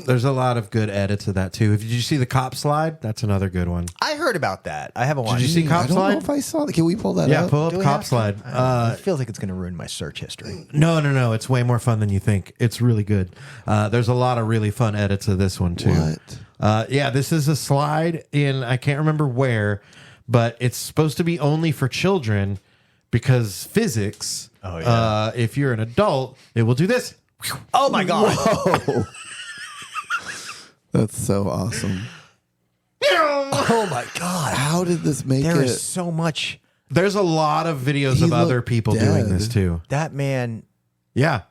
There's a lot of good edits of that too. Did you see the cop slide? That's another good one. I heard about that. I haven't watched. Did you see it. cop I don't know slide? if I saw that. Can we pull that Yeah, up? pull up Do we cop have to? slide. It feels like it's going to ruin my search history. No. It's way more fun than you think. It's really good. There's a lot of really fun edits of this one too. What? Yeah, this is a slide in I can't remember where, but it's supposed to be only for children because physics. Oh, yeah. If you're an adult, it will do this. Oh my god! Oh, that's so awesome. Oh my god! How did this make There it? is so much. There's a lot of videos He of other looked people doing dead. this too. That man, Yeah,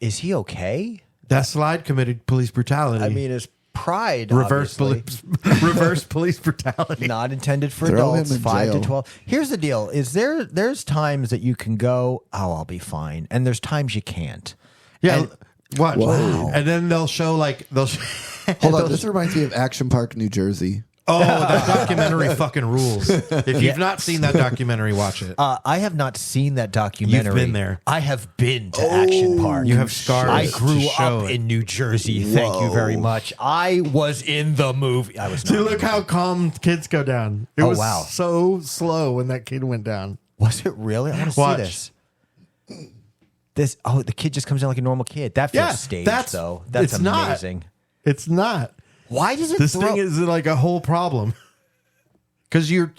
is he okay? that slide committed police brutality. I mean, his pride. reverse obviously, reverse police brutality. not intended for Throw him adults, in 5 to jail. 12. Here's the deal: is there's times that you can go, oh, I'll be fine, and there's times you can't. Yeah, And- watch. Wow. And then they'll show like they'll. Hold on, this reminds me of Action Park, New Jersey. Oh, that documentary fucking rules. If you've not seen that documentary, watch it. I have not seen that documentary. You've been there. I have been to Action Park. You have scars I to grew show up it. in New Jersey. Thank you very Whoa. much. I was in the movie. I was not. See, look how calm kids go down. It Oh, was wow. so slow when that kid went down. Was it really? I want to Watch. see this. The kid just comes in like a normal kid. That feels staged, though. That's it's not. amazing. It's not. Why does it This throw? thing is like a whole problem. Because you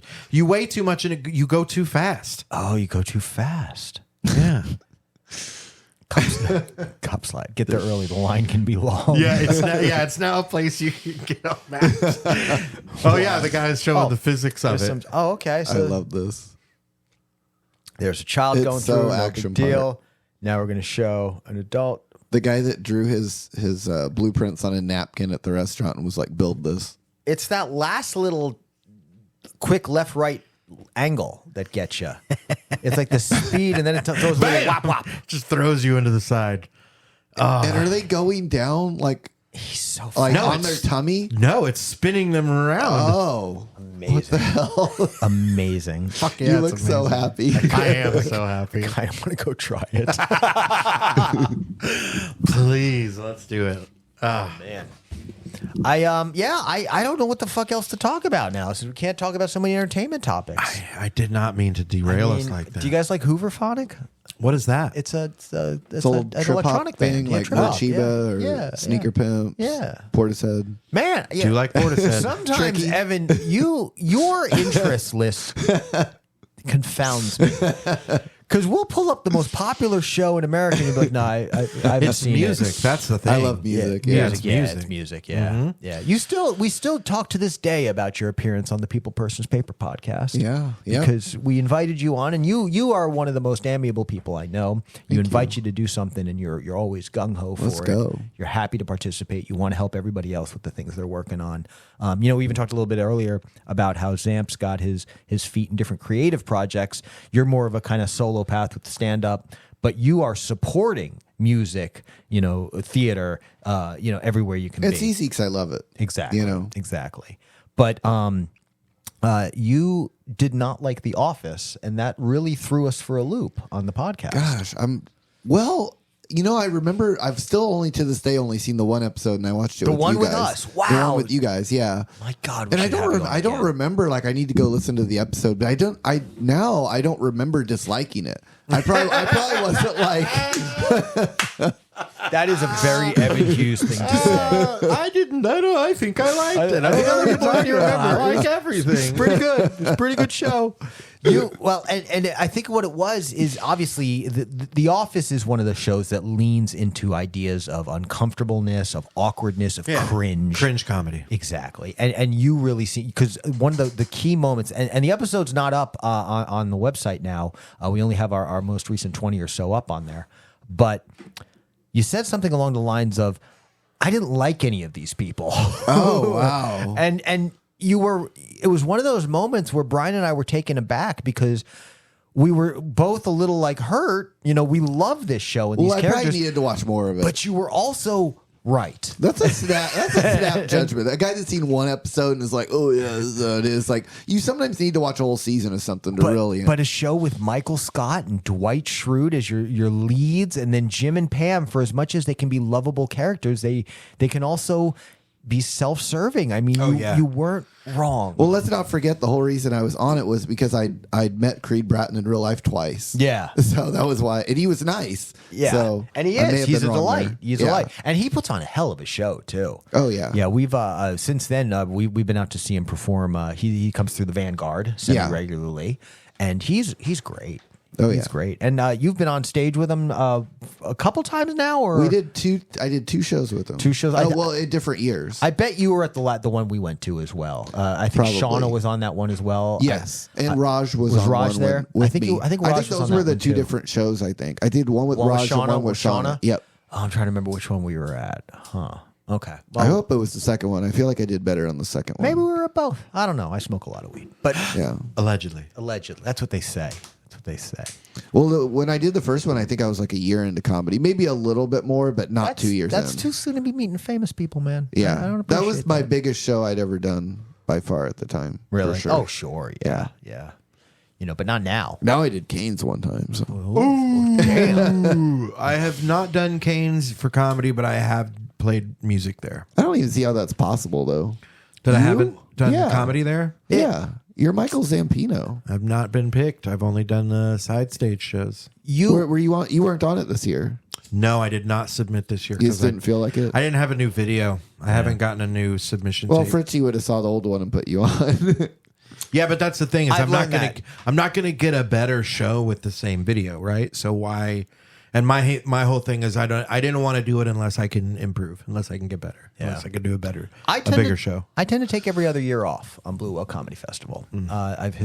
weigh too much and you go too fast. Oh, you go too fast. Yeah. Cop slide. Get there early. The line can be long. It's now a place you can get on maps. Oh yeah, the guy's showing the physics of There's it. some- okay, I so love this. there's a child It's going so through no action big deal. part. Now we're going to show an adult. The guy that drew his blueprints on a napkin at the restaurant and was like, "Build this." It's that last little quick left right angle that gets you. It's like the speed, and then it throws a little whop whop. Just throws you into the side. And are they going down like He's so No, on their it's- tummy? No, it's spinning them around. Oh, amazing. what the hell? Amazing. Fuck You yeah, look it's so amazing. happy. I am so happy. I want to go try it. Please, let's do it. Man. I don't know what the fuck else to talk about now. So we can't talk about so many entertainment topics. I did not mean to derail I mean, us like that. Do you guys like Hooverphonic? What is that? It's an old trip electronic hop thing, band. Yeah, like trip hop, Machiba yeah. or Sneaker Pimps. Yeah. Portishead. Man, yeah. Do you like Portishead? Sometimes, Tricky. Evan, your interest list confounds me. Because we'll pull up the most popular show in America and you'll be like, no, I haven't It's seen music. it. That's the thing. I love music. Yeah, Yeah, music, it's music. Yeah, yeah. We still talk to this day about your appearance on the People Persons Paper podcast. Yeah, yeah. Because we invited you on, and you are one of the most amiable people I know. You invite you to do something, and you're always gung ho for Let's it. go. You're happy to participate. You want to help everybody else with the things they're working on. We even talked a little bit earlier about how Zamp's got his feet in different creative projects. You're more of a kind of solo path with the stand up, but you are supporting music, theater, everywhere you can It's be. easy because I love it. Exactly. You know. Exactly. But you did not like The Office, and that really threw us for a loop on the podcast. Gosh, well, I remember I've still only to this day only seen the one episode, and I watched it The with one you with guys. us. Wow. The one with you guys, yeah. My God, And I don't remember, like, I need to go listen to the episode, but I don't remember disliking it. I probably wasn't like. That is a very Evan Hughes thing to say. I didn't. I think I liked it. I think other people already remember. I like everything. It's pretty good. It's a pretty good show. And I think what it was is obviously the Office is one of the shows that leans into ideas of uncomfortableness, of awkwardness, of cringe comedy. Exactly, and you really see, because one of the key moments, and the episode's not up on the website now. We only have our most recent 20 or so up on there, but you said something along the lines of, "I didn't like any of these people." Oh wow! and it was one of those moments where Brian and I were taken aback because we were both a little like hurt. We love this show and these I characters. probably needed to watch more of it. But you were also right. That's a snap judgment. A guy that's seen one episode and is like, "Oh yeah, this is how it is." Like, you sometimes need to watch a whole season of something to really. But a show with Michael Scott and Dwight Schrute as your leads, and then Jim and Pam, for as much as they can be lovable characters, they can also be self-serving. I mean, you weren't wrong. Well, let's not forget the whole reason I was on it was because I'd met Creed Bratton in real life twice. Yeah. So that was why. And he was nice. Yeah. So and he I may is. have He's been a wrong delight. there. He's a delight. And he puts on a hell of a show, too. Oh, yeah. Yeah, we've since then, we've been out to see him perform. He comes through the Vanguard semi-regularly, and he's great. Oh, He's yeah. great. And you've been on stage with him a couple times now, or I did two shows with him. 2 shows? In different years. I bet you were at the one we went to as well. I think Probably. Shauna was on that one as well. Yes, and Raj was on Raj one there? with I think me. I think Raj was those on were that the one two too. different shows. I think I did one with Raj and one with Shauna. Yep. Oh, I'm trying to remember which one we were at. Huh. Okay. I hope it was the second one. I feel like I did better on the second one. Maybe we were at both. I don't know. I smoke a lot of weed, but Yeah. Allegedly. that's what they say. Well, when I did the first one, I think I was like a year into comedy, maybe a little bit more, but not 2 years. That's in. too soon to be meeting famous people, man. Yeah, I don't that was appreciate my biggest show I'd ever done by far at the time. Really? For sure. Oh, sure. Yeah. But not now. Now I did Canes one time. So. Ooh, I have not done Canes for comedy, but I have played music there. I don't even see how that's possible, though. That I haven't done Yeah. comedy there? Yeah, you're Michael Zampino. I've not been picked. I've only done side stage shows. Were you on? You weren't on it this year. No, I did not submit this year. You 'cause just didn't feel like it. I didn't have a new video. I haven't gotten a new submission Well, tape. Fritzy would have saw the old one and put you on. Yeah, but that's the thing is I've I'm not learned gonna that. I'm not gonna get a better show with the same video, right? So why? And my whole thing is I didn't want to do it unless I can improve, unless I can get better, unless I can do a bigger show. I tend to take every other year off on Blue Whale Comedy Festival. I've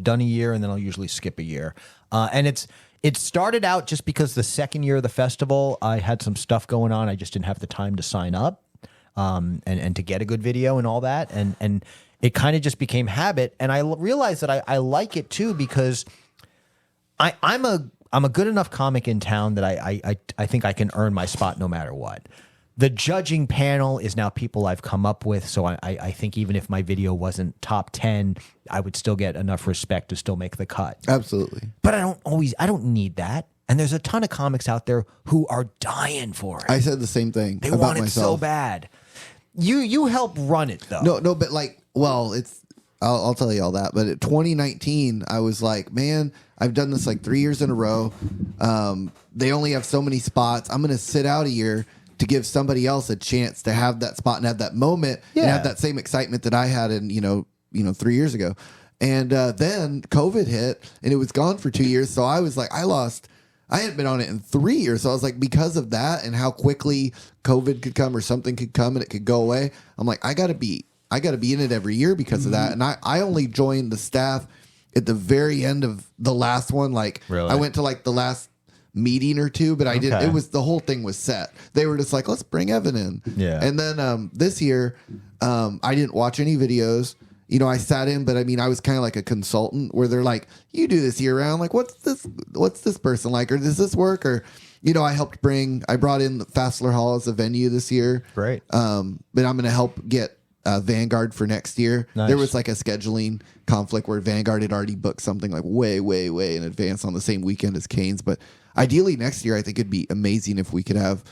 done a year, and then I'll usually skip a year. And it started out just because the second year of the festival, I had some stuff going on. I just didn't have the time to sign up and to get a good video and all that. And it kind of just became habit. And I realized that I like it too because I'm a good enough comic in town that I think I can earn my spot no matter what. The judging panel is now people I've come up with, so I think even if my video wasn't top 10, I would still get enough respect to still make the cut. Absolutely. But I don't need that. And there's a ton of comics out there who are dying for it. I said the same thing. They about want it myself. so bad. You help run it though. No, but I'll tell you all that. But at 2019, I was like, man, I've done this like 3 years in a row. They only have so many spots. I'm going to sit out a year to give somebody else a chance to have that spot and have that moment and have that same excitement that I had in 3 years ago. And then COVID hit and it was gone for 2 years. So I was like, I hadn't been on it in 3 years. So I was like, because of that and how quickly COVID could come or something could come and it could go away, I'm like, I got to be in it every year because of that. And I only joined the staff at the very end of the last one. Like, Really? I went to like the last meeting or two, but I didn't. It was the whole thing was set. They were just like, let's bring Evan in. Yeah. And then this year, I didn't watch any videos. I sat in, but I mean, I was kind of like a consultant where they're like, you do this year round. Like, what's this person like? Or does this work? Or, I brought in the Fassler Hall as a venue this year. Great. But I'm going to help get Vanguard for next year. Nice. There was like a scheduling conflict where Vanguard had already booked something like way in advance on the same weekend as Canes. But ideally next year, I think it'd be amazing if we could have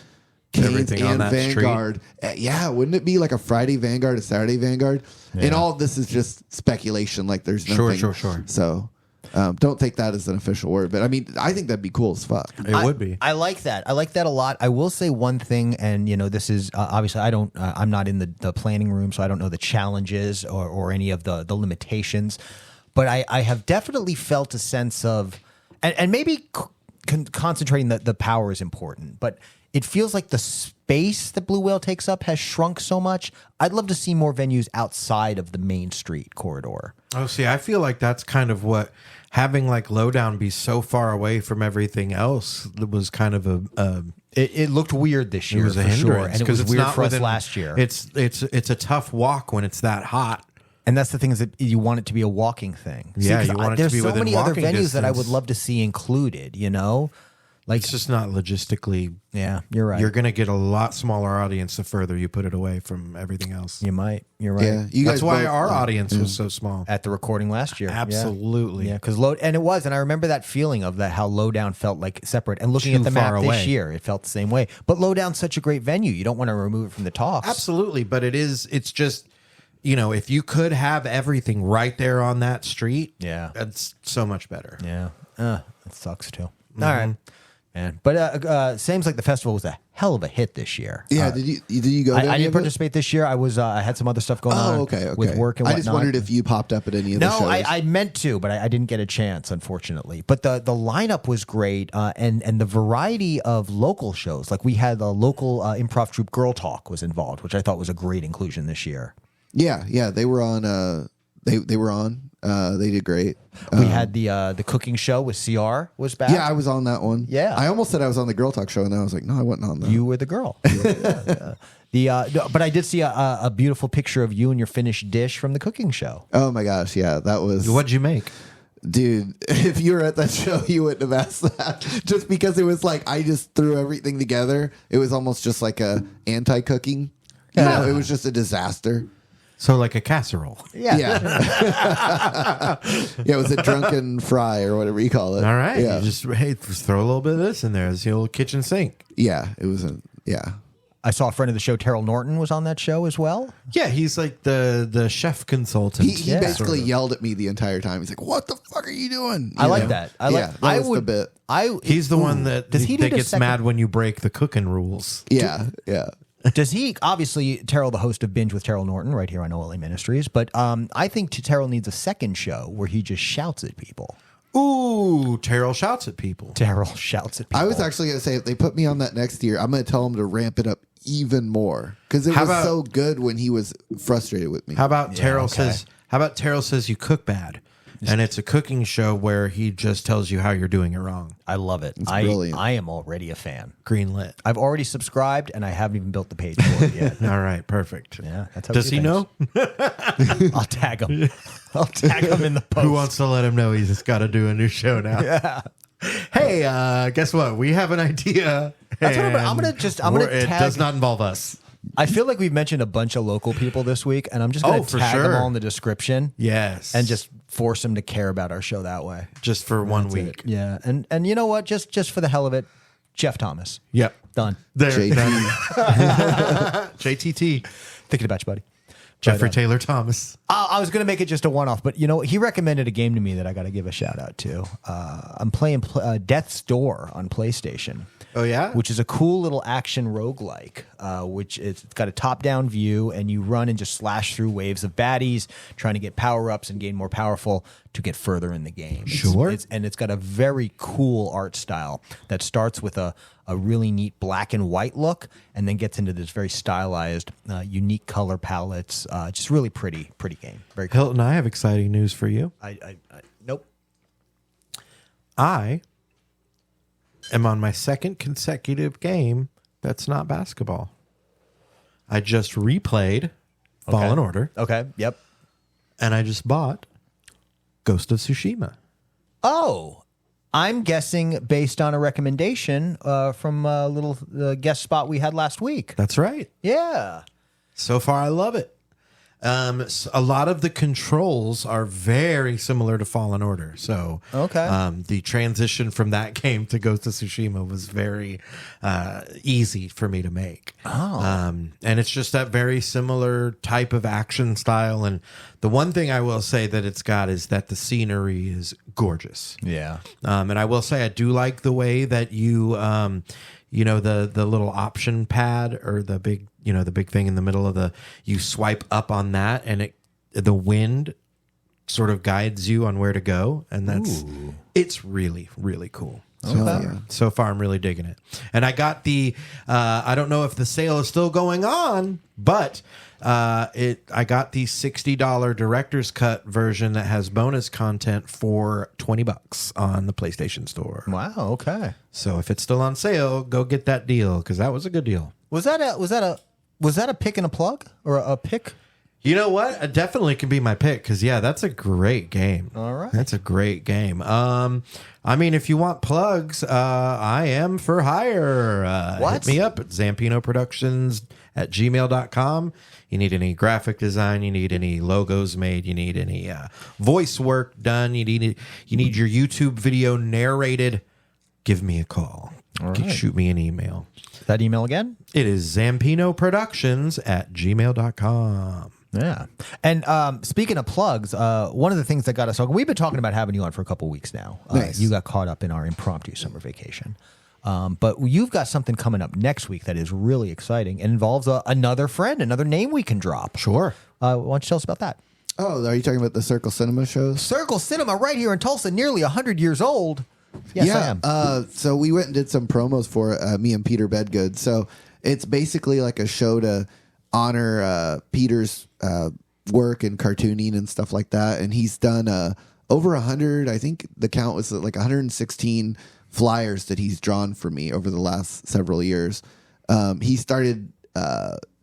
Canes Everything on and that Vanguard. Yeah, wouldn't it be like a Friday Vanguard, a Saturday Vanguard? And all of this is just speculation. Like there's nothing. Sure. So don't take that as an official word. But I mean, I think that'd be cool as fuck. It would be. I like that. I like that a lot. I will say one thing, and this is obviously I'm not in the planning room, so I don't know the challenges or any of the limitations. But I have definitely felt a sense of, and maybe concentrating the power is important, but it feels like the space that Blue Whale takes up has shrunk so much. I'd love to see more venues outside of the Main Street corridor. Oh, see, I feel like that's kind of what having like Lowdown be so far away from everything else was kind of a It looked weird this year, it was a for hindrance, sure, and it was it's weird not for us within- last year. It's a tough walk when it's that hot. And that's the thing, is that you want it to be a walking thing. Yeah, 'cause you want it to there's be so within many other walking venues that I would distance. love to see included. Like It's just not logistically. yeah, you're right. You're going to get a lot smaller audience the further you put it away from everything else. You're right. Yeah, you That's guys why both- our audience was so small. At the recording last year, Absolutely. Yeah, because and it was, and I remember that feeling of that how Lowdown felt like separate. And looking Too at the map far this away. year, it felt the same way. But Lowdown's such a great venue, you don't want to remove it from the talks. Absolutely, but it's just, if you could have everything right there on that street, Yeah. it's so much better. Yeah, it sucks too. All right, man. But seems like the festival was a hell of a hit this year. Yeah, did you go? To I any didn't of it? participate this year. I had some other stuff going on. Oh, okay. With work and I whatnot. just wondered if you popped up at any of the No, shows. I meant to, but I didn't get a chance, unfortunately. But the lineup was great, and the variety of local shows. Like we had a local improv troupe, Girl Talk, was involved, which I thought was a great inclusion this year. Yeah, they were on. They were on. They did great. We had the cooking show with CR was back. Yeah, I was on that one. Yeah. I almost said I was on the Girl Talk show, and then I was like, no, I wasn't on that. You were the girl. But I did see a beautiful picture of you and your finished dish from the cooking show. Oh my gosh, yeah, that was. What'd you make? Dude, if you were at that show, you wouldn't have asked that. Just because it was like I just threw everything together. It was almost just like a anti-cooking. It was just a disaster. So like a casserole. Yeah. Yeah, it was a drunken fry or whatever you call it. All right. Yeah, You just throw a little bit of this in there. It's the old kitchen sink. yeah, it was a yeah. I saw a friend of the show, Terrell Norton, was on that show as well. Yeah, he's like the chef consultant. He basically yelled at me the entire time. He's like, "What the fuck are you doing?" I like that. That was the bit. He's the one that does he need a gets second- mad when you break the cooking rules. Yeah. Does he obviously Terrell, the host of Binge with Terrell Norton, right here on OLA Ministries? But I think Terrell needs a second show where he just shouts at people. Ooh, Terrell shouts at people. Terrell shouts at people. I was actually going to say, if they put me on that next year, I'm going to tell them to ramp it up even more because it How was about- so good when he was frustrated with me. How about Terrell okay. says? How about Terrell says you cook bad, and it's a cooking show where he just tells you how you're doing it wrong. I love it. brilliant. I am already a fan. Green lit. I've already subscribed and I haven't even built the page for it yet. All right, perfect. Yeah, that's how Does we he do know? things. I'll tag him. I'll tag him in the post. Who wants to let him know he's just got to do a new show now? Yeah. Hey, guess what? We have an idea. That's what I'm and gonna it tag- does not involve us. I feel like we've mentioned a bunch of local people this week, and I'm just going Oh, to for tag them sure. all in the description. Yes, And just force them to care about our show that way. just for 1 week. Yeah, and you know what? Just for the hell of it, Jeff Thomas. Yep. Done. There. JT. JTT. Thinking about you, buddy. Jeffrey But, Taylor Thomas. I was going to make it just a one-off, but he recommended a game to me that I got to give a shout out to. I'm playing Death's Door on PlayStation. Oh, yeah? Which is a cool little action roguelike, which it's got a top-down view, and you run and just slash through waves of baddies, trying to get power-ups and gain more powerful to get further in the game. Sure. It's got a very cool art style that starts with a really neat black and white look, and then gets into this very stylized, unique color palettes. Just really pretty game. Very cool. Hilton, I have exciting news for you. Nope. I am on my second consecutive game that's not basketball. I just replayed Fallen Order, Okay. Yep. and I just bought Ghost of Tsushima. Oh, I'm guessing based on a recommendation from a little guest spot we had last week. That's right. Yeah. So far, I love it. A lot of the controls are very similar to Fallen Order. So, the transition from that game to Ghost of Tsushima was very easy for me to make. And it's just that very similar type of action style. And the one thing I will say that it's got is that the scenery is gorgeous. Yeah. And I will say I do like the way that you, the little option pad or the big thing in the middle of you swipe up on that and the wind sort of guides you on where to go. And it's really, really cool. So far, I'm really digging it. And I got I don't know if the sale is still going on, but I got the $60 director's cut version that has bonus content for $20 on the PlayStation Store. Wow. Okay. So if it's still on sale, go get that deal because that was a good deal. Was that a pick and a plug or a pick? You know what? It definitely can be my pick because that's a great game. All right, that's a great game. I mean, if you want plugs, I am for hire. Hit me up at zampinoproductions@gmail.com. You need any graphic design, you need any logos made, you need any voice work done, you need your YouTube video narrated. Give me a call. All right. Shoot me an email. That email again? It is zampinoproductions@gmail.com. Yeah. And speaking of plugs, one of the things that got us talking, we've been talking about having you on for a couple of weeks now. Nice. You got caught up in our impromptu summer vacation. But you've got something coming up next week that is really exciting and involves another friend, another name we can drop. Sure. Why don't you tell us about that? Oh, are you talking about the Circle Cinema shows? Circle Cinema right here in Tulsa, nearly 100 years old. Yes, I am. So we went and did some promos for me and Peter Bedgood. So it's basically like a show to honor Peter's work and cartooning and stuff like that. And he's done over 100, I think the count was like 116 flyers that he's drawn for me over the last several years. He started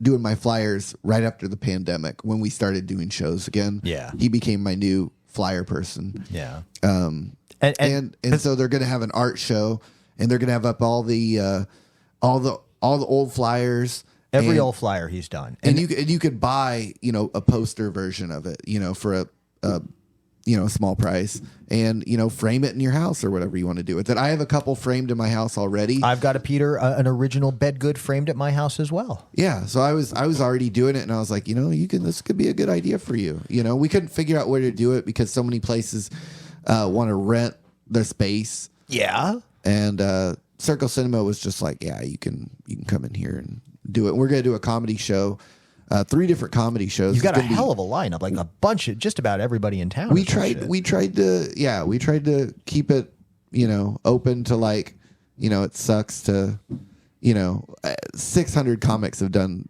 doing my flyers right after the pandemic when we started doing shows again. Yeah. He became my new flyer person. Yeah. And so they're going to have an art show, and they're going to have up all the old flyers, every old flyer he's done, and you could buy a poster version of it for a small price, and frame it in your house or whatever you want to do with it. I have a couple framed in my house already. I've got an original Bedgood framed at my house as well. Yeah, so I was already doing it, and I was like, this could be a good idea for you. We couldn't figure out where to do it because so many places want to rent their space. Yeah. And Circle Cinema was just like, yeah, you can come in here and do it. We're going to do a comedy show, 3 different comedy shows. You've got a hell of a lineup, like a bunch of just about everybody in town. We tried to keep it, open to like, it sucks to, 600 comics have done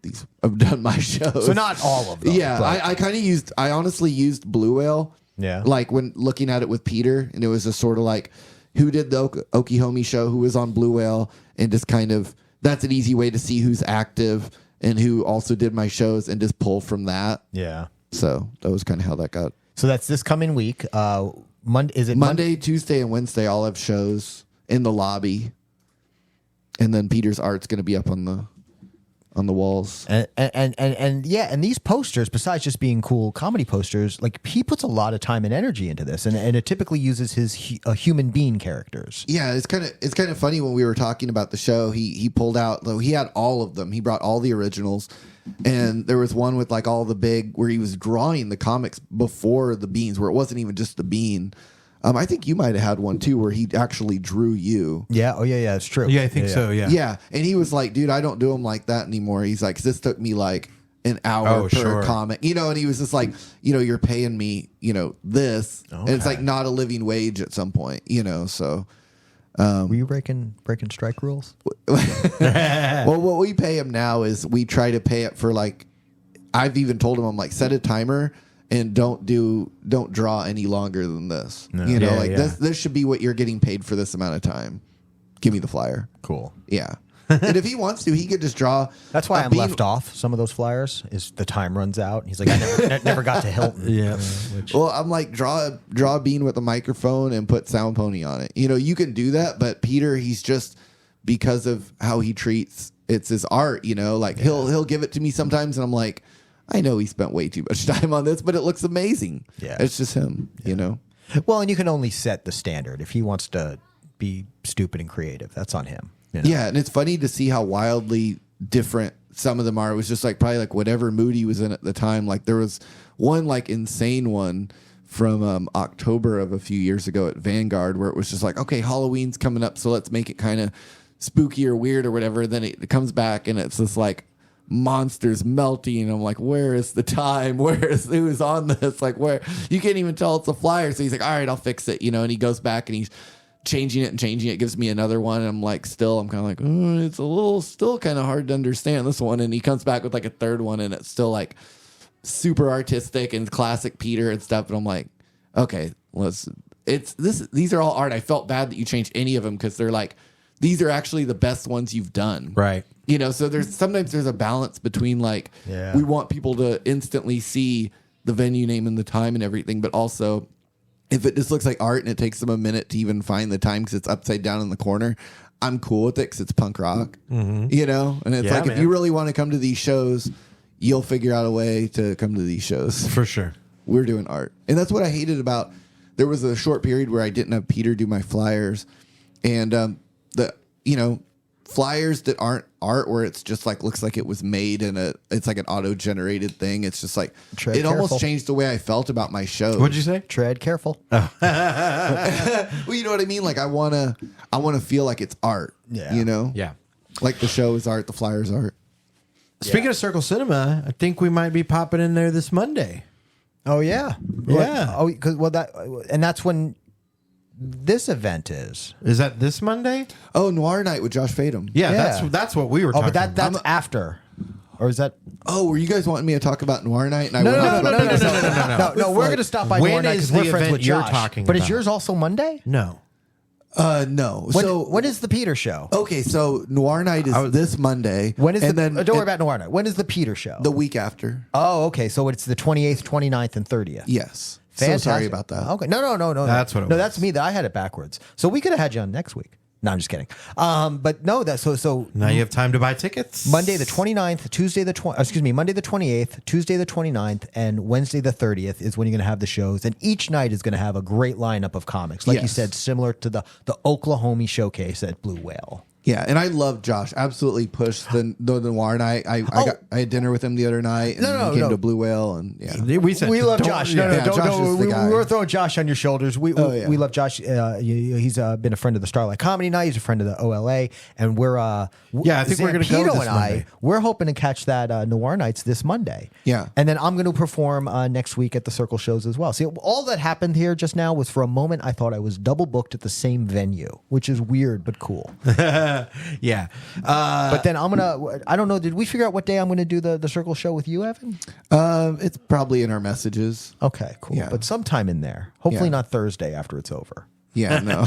my shows. So not all of them. Yeah. I honestly used Blue Whale. Yeah. Like when looking at it with Peter, and it was just sort of like who did the Oklahoma show, who was on Blue Whale, and just kind of that's an easy way to see who's active and who also did my shows and just pull from that. Yeah. So that was kind of how that got. So that's this coming week. Monday, Tuesday, and Wednesday? I'll have shows in the lobby, and then Peter's art's going to be up on the walls. And these posters, besides just being cool comedy posters, like he puts a lot of time and energy into this, and it typically uses his human being characters. Yeah, it's kind of funny when we were talking about the show. He pulled out, he had all of them. He brought all the originals, and there was one with like all the big where he was drawing the comics before the beans, where it wasn't even just the bean. I think you might have had one too, where he actually drew you. Yeah. Oh, yeah. It's true. Yeah, I think so. Yeah. Yeah. And he was like, dude, I don't do them like that anymore. He's like, 'cause this took me like an hour per comic, and he was just like, you're paying me, this, and it's like not a living wage at some point, so. Were you breaking strike rules? Well, what we pay him now is we try to pay it for like, I've even told him, I'm like, set a timer. And don't draw any longer than this. No. This should be what you're getting paid for this amount of time. Give me the flyer. Cool. Yeah. And if he wants to, he could just draw. That's why I'm left off some of those flyers. Is the time runs out? He's like, I never got to Hilton. Yeah. Well, I'm like, draw a bean with a microphone and put Sound Pony on it. You can do that, but Peter, he's just because of how he treats it's his art. Like he'll give it to me sometimes, and I'm like, I know he spent way too much time on this, but it looks amazing. Yeah. It's just him, you know? Well, and you can only set the standard. If he wants to be stupid and creative, that's on him. You know? Yeah, and it's funny to see how wildly different some of them are. It was just like probably like whatever mood he was in at the time. Like there was one like insane one from October of a few years ago at Vanguard where it was just like, okay, Halloween's coming up, so let's make it kind of spooky or weird or whatever. Then it comes back and it's just like monsters melting, and I'm like, where is the time? Who's on this? Like, where? You can't even tell it's a flyer. So he's like, all right, I'll fix it, you know. And he goes back and he's changing it, gives me another one, and I'm kind of like, oh, it's a little still kind of hard to understand this one. And he comes back with like a third one, and it's still like super artistic and classic Peter and stuff. And I'm like, okay, these are all art. I felt bad that you changed any of them because they're like, these are actually the best ones you've done. Right. You know, so sometimes there's a balance between like, we want people to instantly see the venue name and the time and everything, but also if it just looks like art and it takes them a minute to even find the time because it's upside down in the corner, I'm cool with it because it's punk rock, you know? And it's like, if you really want to come to these shows, you'll figure out a way to come to these shows. For sure. We're doing art. And that's what I hated about, there was a short period where I didn't have Peter do my flyers. And flyers that aren't art, where it's just like looks like it was made in it's like an auto-generated thing. It's just like almost changed the way I felt about my shows. What'd you say? Tread careful. Well, you know what I mean? Like I wanna feel like it's art. Yeah. You know? Yeah. Like the show is art, the flyers art. Speaking of Circle Cinema, I think we might be popping in there this Monday. Oh yeah. Yeah. That's when this event is. Is that this Monday? Oh, Noir Night with Josh Fadum. Yeah. That's what we were talking but about. that's after. Or is that? Oh, were you guys wanting me to talk about Noir Night? And No. We're going to stop by When Noir Night is because we're the friends event with you're Josh. talking But is about? yours also Monday? No. No. When is the Peter show? Okay, so Noir Night is this Monday. When is then don't worry about Noir Night. When is the Peter show? the week after. Oh, okay. So it's the 28th, 29th, and 30th. Yes. Fantastic. So sorry about that. Okay. No. That's what it No, was. that's me. That I had it backwards. So we could have had you on next week. No, I'm just kidding. But no, that's so Now you have time to buy tickets. Monday the 29th, Monday the 28th, Tuesday the 29th, and Wednesday the 30th is when you're going to have the shows. And each night is going to have a great lineup of comics. Like you said, similar to the Oklahoma showcase at Blue Whale. Yeah, and I love Josh. Absolutely pushed the Noir Night. I had dinner with him the other night. And he came to Blue Whale, and We said We love don't- Josh. yeah. Josh is the We guy. were throwing Josh on your shoulders. We love Josh. He's been a friend of the Starlight Comedy Night. He's a friend of the OLA, and we're I think we're gonna go Zampino this and Monday. we're hoping to catch that Noir Nights this Monday. Yeah. and then I'm going to perform next week at the Circle shows as well. See, all that happened here just now was for a moment I thought I was double booked at the same venue, which is weird but cool. Yeah. But then I don't know. Did we figure out what day I'm going to do the Circle show with you, Evan? it's probably in our messages. Okay, cool. Yeah. But sometime in there. Hopefully not Thursday after it's over. Yeah, no.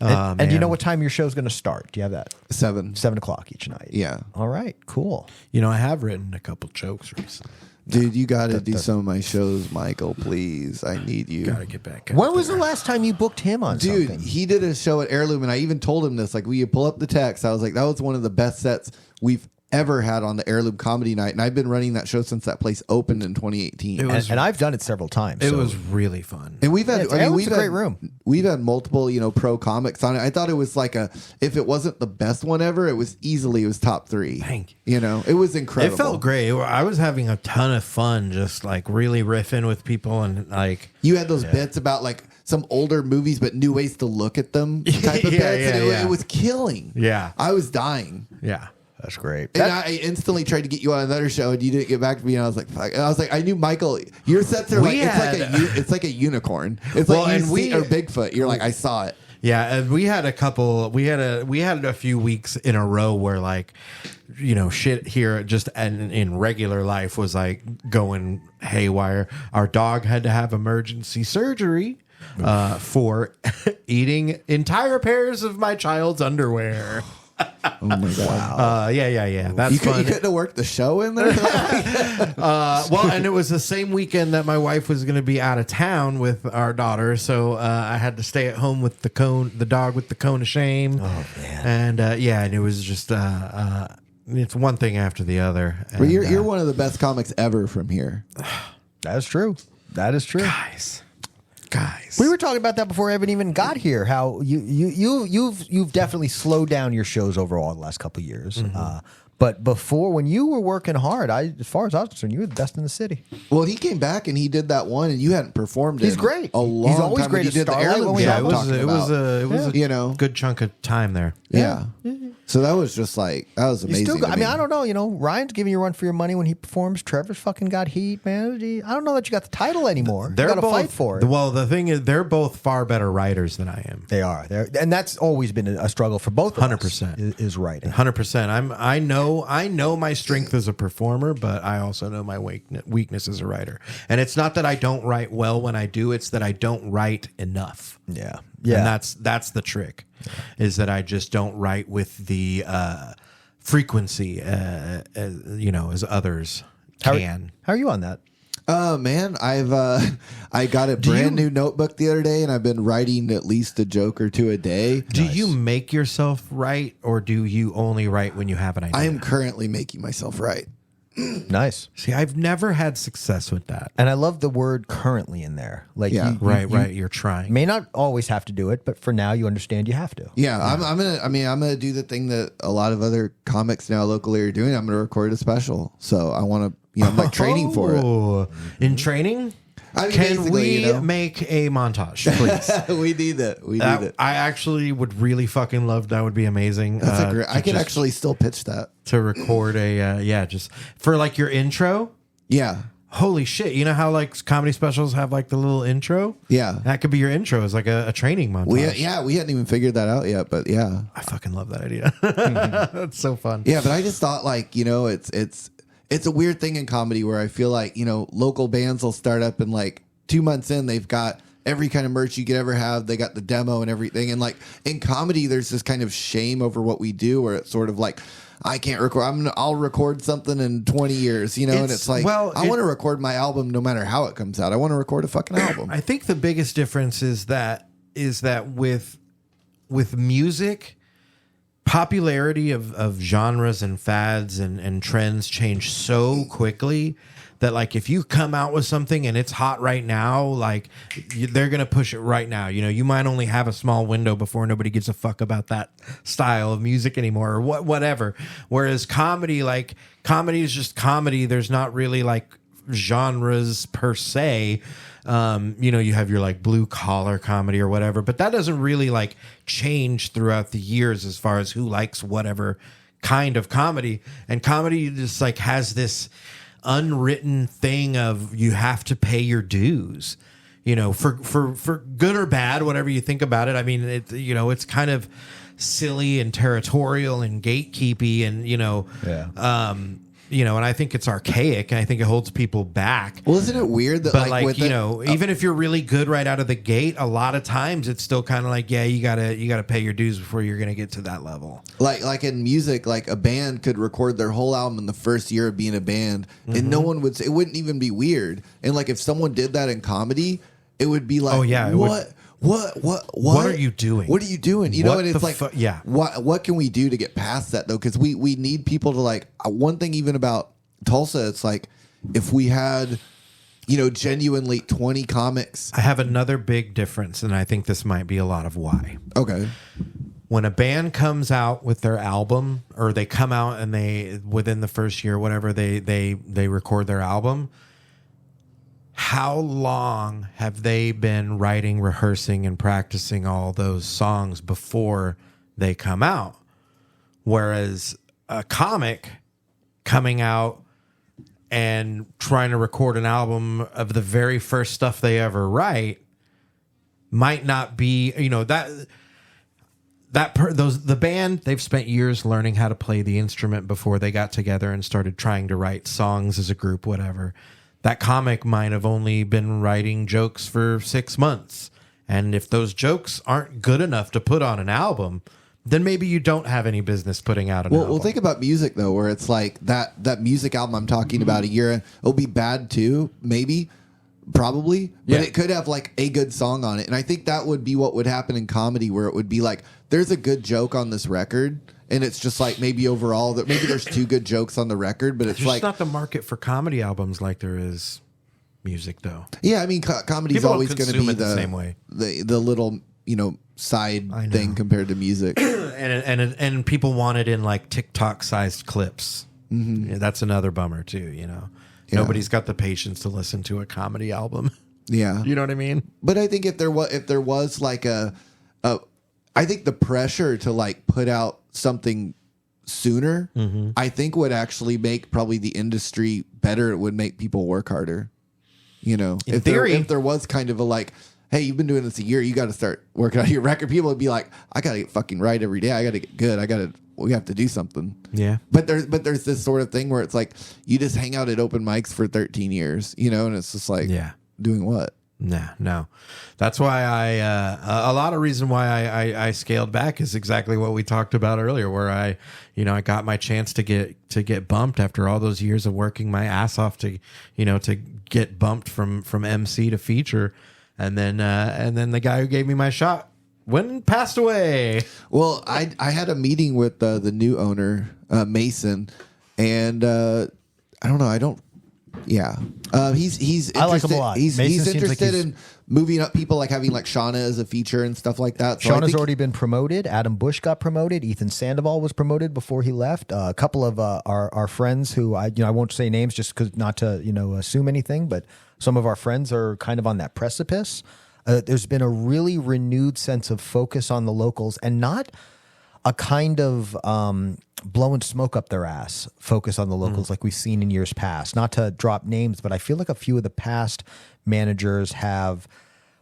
And do you know what time your show's going to start? Do you have that? 7. 7 o'clock each night. Yeah. All right, cool. You know, I have written a couple jokes recently. Dude, you got to do some of my shows, Michael, please. I need you. Got to get back out When was there. the last time you booked him on Dude, something? he did a show at Heirloom, and I even told him this. Like, will you pull up the text? I was like, that was one of the best sets we've ever had on the Heirloom Comedy Night, and I've been running that show since that place opened in 2018. It was And I've done it several times. It so- was really fun. And we've had, Heirloom's a great room. We've had multiple, pro comics on it. I thought it was like if it wasn't the best one ever, it was top 3. Thank you. It was incredible. It felt great. I was having a ton of fun, just like really riffing with people and like. You had those bits about like some older movies, but new ways to look at them type of bits. And it was killing. Yeah. I was dying. Yeah. That's great. And I instantly tried to get you on another show, and you didn't get back to me. And I was like, "Fuck!" And I was like, "I knew Michael. Your sets are it's like a unicorn. It's Well, like and or Bigfoot. You're like, I saw it. Yeah, and we had a couple. We had a few weeks in a row where like, shit here just in regular life was like going haywire. Our dog had to have emergency surgery for eating entire pairs of my child's underwear. Oh my god! Yeah. That's You fun. couldn't have worked the show in there. Well, and it was the same weekend that my wife was going to be out of town with our daughter, so I had to stay at home with the dog with the cone of shame. Oh man! And and it was just it's one thing after the other. But you're one of the best comics ever from here. That is true. That is true. Guys. We were talking about that before Evan even got here. How you've definitely slowed down your shows overall in the last couple of years. But before, when you were working hard, as far as I was concerned, you were the best in the city. Well, he came back and he did that one, and you hadn't performed. He's great. A long He's always time. great He at did the Starlight Airland when we show had I'm him. talking it was about. a good chunk of time there. Yeah. So that was just like, that was amazing. Still I mean, I don't know. Ryan's giving you a run for your money when he performs. Trevor's fucking got heat, man. I don't know that you got the title anymore. You got to fight for it. Well, the thing is, they're both far better writers than I am. They are. And that's always been a struggle for both of us. 100% is writing. 100%. I know my strength as a performer, but I also know my weakness as a writer. And it's not that I don't write well when I do; it's that I don't write enough. Yeah. And that's the trick, is that I just don't write with the frequency, as others can. How are you on that? Man, I got a brand new notebook the other day, and I've been writing at least a joke or two a day. Do you make yourself write, or do you only write when you have an idea? I am currently making myself write. Nice. See, I've never had success with that. And I love the word currently in there. Like, Yeah. Right. You're trying. May not always have to do it, but for now you understand you have to. Yeah, I'm gonna do the thing that a lot of other comics now locally are doing. I'm gonna record a special. So I want to, I'm like training for it. Oh, in training? I mean, Can basically, we make a montage, please? We need that. We need it. I actually would really fucking love that. Would be amazing. That's a great. I could actually still pitch that. to record a just for like your intro. Yeah. Holy shit! You know how like comedy specials have like the little intro? Yeah. That could be your intro as like a training montage. We hadn't even figured that out yet, but yeah. I fucking love that idea. That's so fun. Yeah, but I just thought like, it's a weird thing in comedy where I feel like, local bands will start up and like 2 months in, they've got every kind of merch you could ever have. They got the demo and everything. And like in comedy, there's this kind of shame over what we do where it's sort of like, I can't record. I'll record something in 20 years, and it's like, I want to record my album no matter how it comes out. I want to record a fucking album. I think the biggest difference is that with music, popularity of genres and fads and trends change so quickly that like if you come out with something and it's hot right now, like they're gonna push it right now. You might only have a small window before nobody gives a fuck about that style of music anymore or whatever. Whereas comedy is just comedy. There's not really like genres per se. You have your like blue collar comedy or whatever, but that doesn't really like change throughout the years as far as who likes whatever kind of comedy. And comedy just like has this unwritten thing of you have to pay your dues, for good or bad, whatever you think about it. I mean, it's kind of silly and territorial and gatekeepy and, and I think it's archaic and I think it holds people back. Well, isn't it weird that even if you're really good right out of the gate, a lot of times it's still kind of like, you gotta pay your dues before you're gonna get to that level. Like in music, like a band could record their whole album in the first year of being a band, and no one would say, it wouldn't even be weird. And like if someone did that in comedy, it would be like, what are you doing? What are you doing? And it's like, yeah. What can we do to get past that though? Because we need people to like. One thing even about Tulsa, it's like if we had, genuinely 20 comics. I have another big difference, and I think this might be a lot of why. Okay. When a band comes out with their album, or they come out and they within the first year, whatever they record their album. How long have they been writing, rehearsing, and practicing all those songs before they come out? Whereas a comic coming out and trying to record an album of the very first stuff they ever write might not be, the band, they've spent years learning how to play the instrument before they got together and started trying to write songs as a group, whatever. That comic might have only been writing jokes for 6 months. And if those jokes aren't good enough to put on an album, then maybe you don't have any business putting out an album. Well, think about music, though, where it's like that music album I'm talking about a year, it'll be bad, too, maybe. Probably, but Yeah. it could have like a good song on it. And I think that would be what would happen in comedy, where it would be like, there's a good joke on this record, and it's just like maybe overall that maybe there's 2 good jokes on the record, but it's There's like, not the market for comedy albums like there is music, though. yeah, I mean, comedy's People don't always going to consume be it the same way. the little, side I know. thing compared to music. And people want it in like TikTok sized clips. Yeah, that's another bummer too. Nobody's got the patience to listen to a comedy album. Yeah. You know what I mean? But I think if there was like I think the pressure to like put out something sooner, I think would actually make probably the industry better. It would make people work harder. If theory. if there was kind of a like, hey, you've been doing this a year, you got to start working on your record. People would be like, I got to get fucking right every day. I got to get good. We have to do something. Yeah. But there's this sort of thing where it's like you just hang out at open mics for 13 years, and it's just like, doing what? No. That's why a lot of reason why I scaled back is exactly what we talked about earlier, where I got my chance to get bumped after all those years of working my ass off to get bumped from MC to feature. And then the guy who gave me my shot went and passed away. Well, I had a meeting with the new owner, Mason, and I don't know. He's interested. I like him a lot. He's Mason seems interested like in moving up people, like having like Shauna as a feature and stuff like that. So I Shauna's think- already been promoted. Adam Bush got promoted. Ethan Sandoval was promoted before he left. A couple of our friends who I won't say names just because not to assume anything, but some of our friends are kind of on that precipice. There's been a really renewed sense of focus on the locals, and not a kind of blowing smoke up their ass focus on the locals like we've seen in years past. Not to drop names, but I feel like a few of the past managers have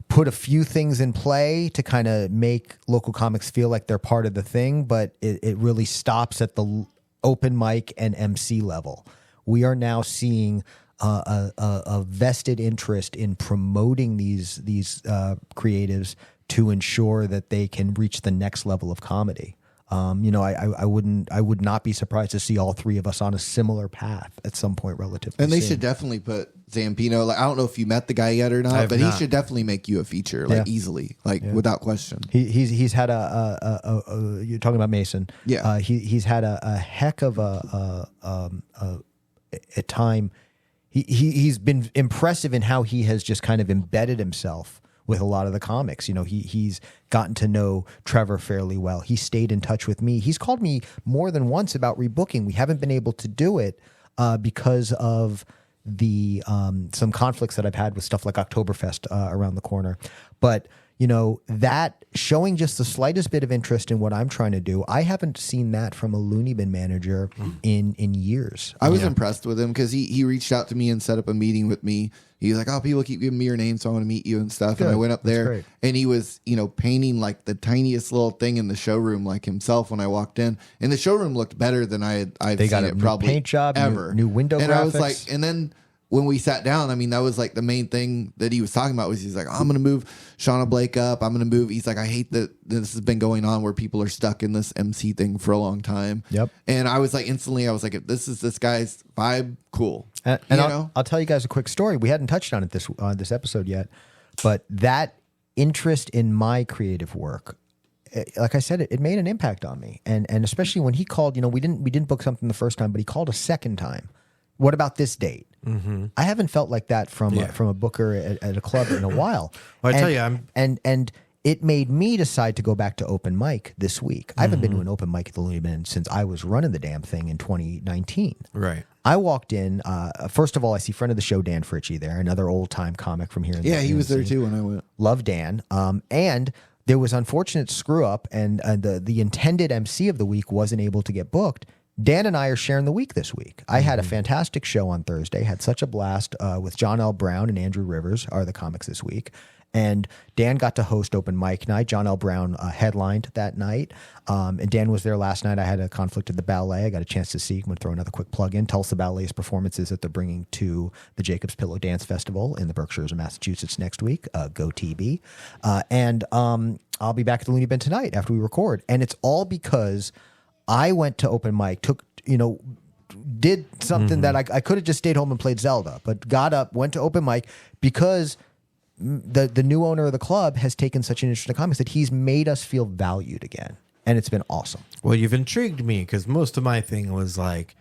put a few things in play to kind of make local comics feel like they're part of the thing, but it really stops at the open mic and MC level. We are now seeing a vested interest in promoting these creatives to ensure that they can reach the next level of comedy. I would not be surprised to see all 3 of us on a similar path at some point relatively And they soon. should definitely put Zampino. Like, I don't know if you met the guy yet or I not, have but not. he should definitely make you a feature, like easily, like without question. He's had you're talking about Mason. Yeah. He's had a heck of a time. He's been impressive in how he has just kind of embedded himself with a lot of the comics. He's gotten to know Trevor fairly well. He stayed in touch with me. He's called me more than once about rebooking. We haven't been able to do it because of the some conflicts that I've had with stuff like Oktoberfest around the corner. But that showing just the slightest bit of interest in what I'm trying to do, I haven't seen that from a Looney Bin manager in years. I was impressed with him because he reached out to me and set up a meeting with me. He was like, "Oh, people keep giving me your name, so I want to meet you and stuff." Good. And I went up That's there, great. and he was, painting like the tiniest little thing in the showroom, like himself. When I walked in, and the showroom looked better than I've They seen got a it new probably paint job, ever. new window and I was graphics. like, and then when we sat down, I mean, that was like the main thing that he was talking about was he's like, oh, I'm going to move Shauna Blake up. I'm going to move. He's like, I hate that this has been going on where people are stuck in this MC thing for a long time. Yep. And I was like, instantly, I was like, if this is this guy's vibe, cool. And I'll tell you guys a quick story. We hadn't touched on it this episode yet, but that interest in my creative work, like I said, it made an impact on me. And especially when he called, we didn't book something the first time, but he called a second time. What about this date? Mm-hmm. I haven't felt like that from a booker at a club in a while. Well, I tell you, and it made me decide to go back to open mic this week. I haven't been to an open mic at the Looney Bin since I was running the damn thing in 2019. Right. I walked in. First of all, I see friend of the show Dan Fritchie there, another old time comic from here. Yeah, he was there too when I went. Love Dan. And there was unfortunate screw up, and the intended MC of the week wasn't able to get booked. Dan and I are sharing the week this week. I had a fantastic show on Thursday, had such a blast with John L. Brown and Andrew Rivers are the comics this week. And Dan got to host open mic night. John L. Brown headlined that night. And Dan was there last night. I had a conflict at the ballet. I got a chance to see. I'm going to throw another quick plug in. Tulsa Ballet's performances that they're bringing to the Jacob's Pillow Dance Festival in the Berkshires of Massachusetts next week. Go TB. And I'll be back at the Looney Bin tonight after we record. And it's all because I went to open mic, did something that I could have just stayed home and played Zelda, but got up, went to open mic because the new owner of the club has taken such an interest in comics that he's made us feel valued again. And it's been awesome. Well, you've intrigued me because most of my thing was like,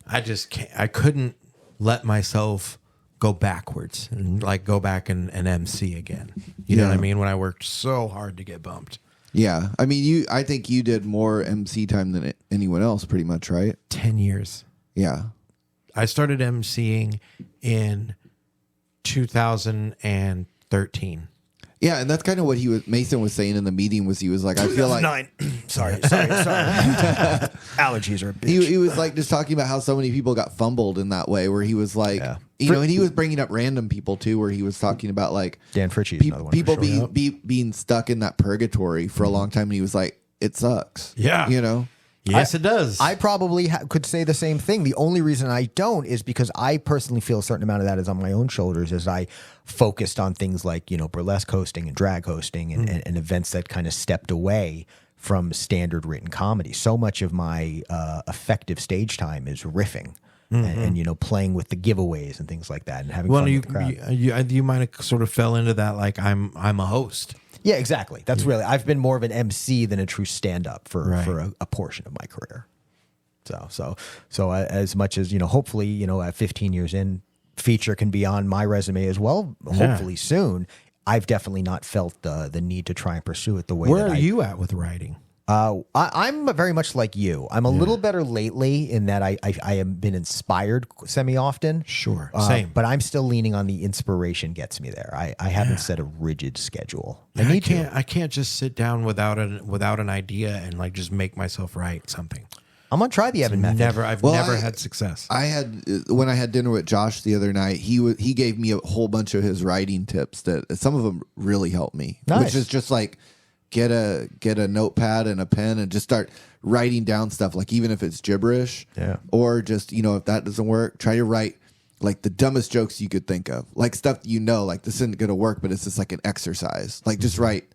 I couldn't let myself go backwards and like go back and MC again. You know what I mean? When I worked so hard to get bumped. Yeah. I mean, I think you did more MC time than anyone else pretty much, right? 10 years. Yeah. I started MCing in 2013. Yeah, and that's kind of what Mason was saying in the meeting was he was like, I feel like 9. sorry. Allergies are a bitch. he was like just talking about how so many people got fumbled in that way where he was like, you know, and he was bringing up random people too, where he was talking about like Dan Fritchie's another one people for sure. being stuck in that purgatory for a long time. And he was like, it sucks. Yeah. You know? Yes, it does. I probably could say the same thing. The only reason I don't is because I personally feel a certain amount of that is on my own shoulders as I focused on things like, you know, burlesque hosting and drag hosting and events that kind of stepped away from standard written comedy. So much of my effective stage time is riffing and, you know, playing with the giveaways and things like that and having fun with the crowd. You might have sort of fell into that like I'm a host. Yeah, exactly. That's really, I've been more of an MC than a true stand-up for a portion of my career. So as much as, you know, hopefully, you know, at 15 years in, feature can be on my resume as well. Hopefully soon. I've definitely not felt the need to try and pursue it the way. Where are you at with writing? I'm very much like you. I'm a little better lately in that I have been inspired semi-often. Sure, same. But I'm still leaning on the inspiration gets me there. I haven't set a rigid schedule. I can't just sit down without an idea and like just make myself write something. I'm gonna try the Evan method. I've never had success. I had when I had dinner with Josh the other night. He gave me a whole bunch of his writing tips that some of them really helped me. Nice. Which is just like get a notepad and a pen and just start writing down stuff. Like even if it's gibberish, or just if that doesn't work, try to write like the dumbest jokes you could think of, like stuff like this isn't gonna work, but it's just like an exercise. Like just write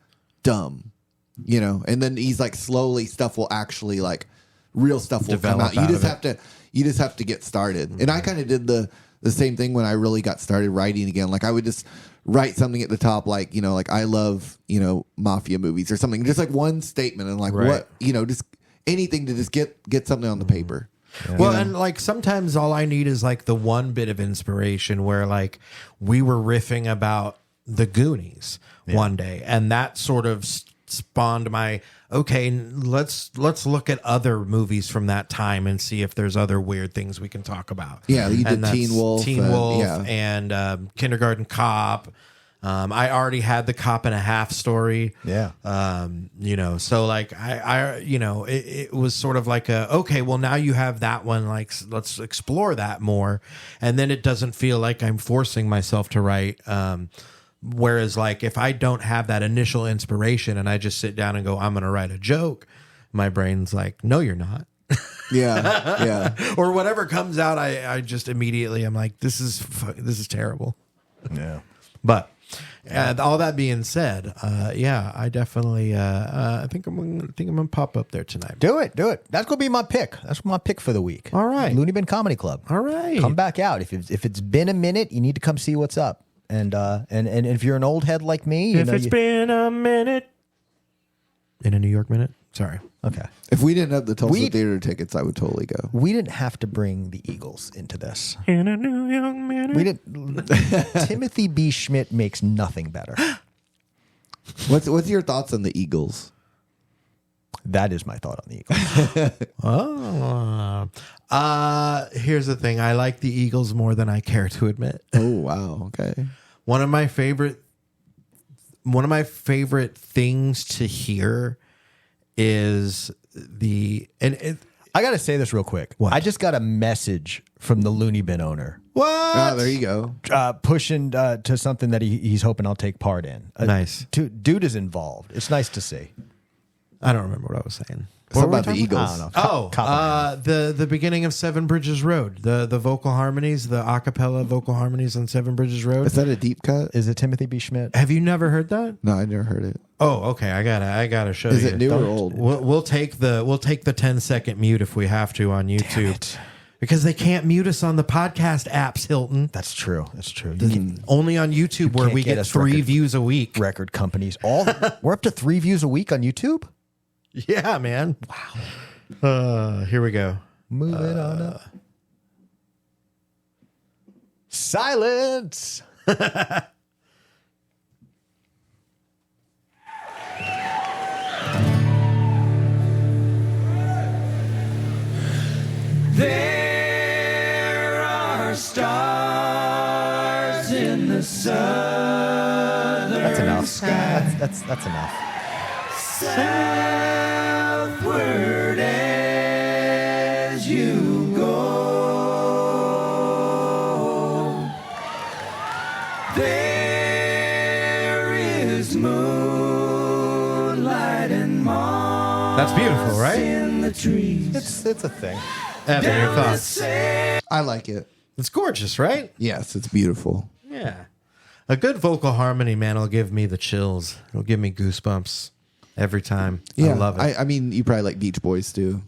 dumb, and then he's like slowly stuff will actually like. Real stuff will come out. You just have to get started. And I kind of did the same thing when I really got started writing again. Like I would just write something at the top, like like I love mafia movies or something. Just like one statement and like what just anything to just get something on the paper. Yeah. Well, and like sometimes all I need is like the one bit of inspiration where like we were riffing about the Goonies one day, and that sort of spawned my let's look at other movies from that time and see if there's other weird things we can talk about. Yeah, you did Teen Wolf and Kindergarten Cop. I already had the Cop and a Half story. Yeah. So like it was sort of like well now you have that one, like let's explore that more, and then it doesn't feel like I'm forcing myself to write. Whereas, like, if I don't have that initial inspiration and I just sit down and go, I'm going to write a joke, my brain's like, no, you're not. Yeah. Or whatever comes out, I just immediately, I'm like, this is terrible. Yeah. But all that being said, I definitely, I think I'm gonna pop up there tonight. Do it. That's gonna be my pick. That's my pick for the week. All right, Looney Bin Comedy Club. All right, come back out if it's been a minute. You need to come see what's up. And if you're an old head like me, it's been a minute in a New York minute. Sorry. Okay. If we didn't have the Tulsa theater tickets, I would totally go. We didn't have to bring the Eagles into this. In a New York minute. We didn't. Timothy B. Schmidt makes nothing better. What's your thoughts on the Eagles? That is my thought on the Eagles. Here's the thing. I like the Eagles more than I care to admit. Oh, wow. Okay. One of my favorite things to hear is I got to say this real quick. What? I just got a message from the Looney Bin owner. What? Oh, there you go. Pushing to something that he's hoping I'll take part in. Nice. Dude is involved. It's nice to see. I don't remember what I was saying. Something about the Eagles. I don't know. The beginning of Seven Bridges Road, the vocal harmonies, the a cappella vocal harmonies on Seven Bridges Road. Is that a deep cut? Is it Timothy B. Schmidt? Have you never heard that? No, I never heard it. Oh, okay. I gotta show you. Is it new or old? We'll take the 10-second mute if we have to on YouTube. Because they can't mute us on the podcast apps, Hilton. That's true. That's true. Only on YouTube where can't we get get us 3 views a week. Record companies. We're up to 3 views a week on YouTube. Yeah, man. Wow. Here we go. Moving on up. Silence. There are stars in the southern That's enough. sky. That's enough. Southward as you go, there is moonlight and moss. That's beautiful, right? In the trees. It's a thing. Evan, your thoughts? I like it. It's gorgeous, right? Yes, it's beautiful. Yeah. A good vocal harmony, man, will give me the chills. It'll give me goosebumps every time. Yeah, I love it. I mean, you probably like Beach Boys too.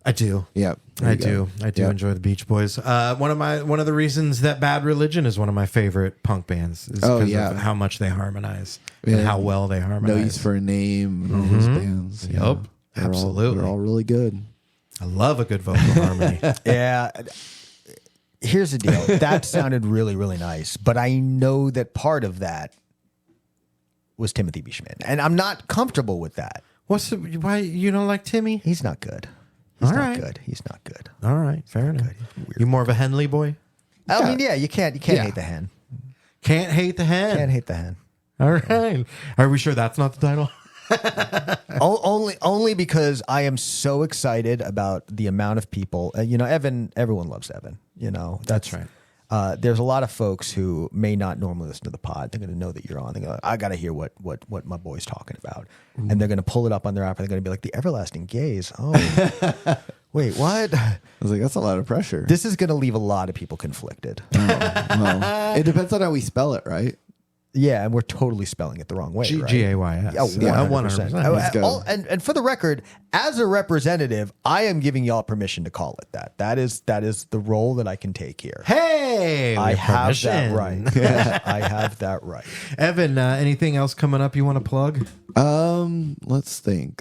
I do. Yeah, I do. I do Yeah. enjoy the Beach Boys. One of the reasons that Bad Religion is one of my favorite punk bands is because of how much they harmonize and how well they harmonize. No Use for a Name and all those bands. Yeah. Yup, absolutely. They're all really good. I love a good vocal harmony. Yeah. Here's the deal. That sounded really, really nice, but I know that part of that was Timothy B. Schmidt, and I'm not comfortable with that. Why you don't like Timmy? He's not good. He's All not right. good. He's not good. All right, fair enough. You more of a Henley boy? I mean, yeah, you can't Yeah. hate the hen. Can't hate the hen. Can't hate the hen. All right. Are we sure that's not the title? Only because I am so excited about the amount of people. Evan. Everyone loves Evan. That's right. There's a lot of folks who may not normally listen to the pod. They're going to know that you're on. They're going, I got to hear what my boy's talking about, and they're going to pull it up on their app. And they're going to be like, the everlasting gaze. Oh, wait, what? I was like, that's a lot of pressure. This is going to leave a lot of people conflicted. Well, it depends on how we spell it, right? Yeah, and we're totally spelling it the wrong way. Right? Gays. Oh, Yeah, 100%. 100%. Let's go. And for the record, as a representative, I am giving y'all permission to call it that. That is the role that I can take here. Hey, I with have permission. that right. I have that right. Evan, anything else coming up you want to plug? Let's think.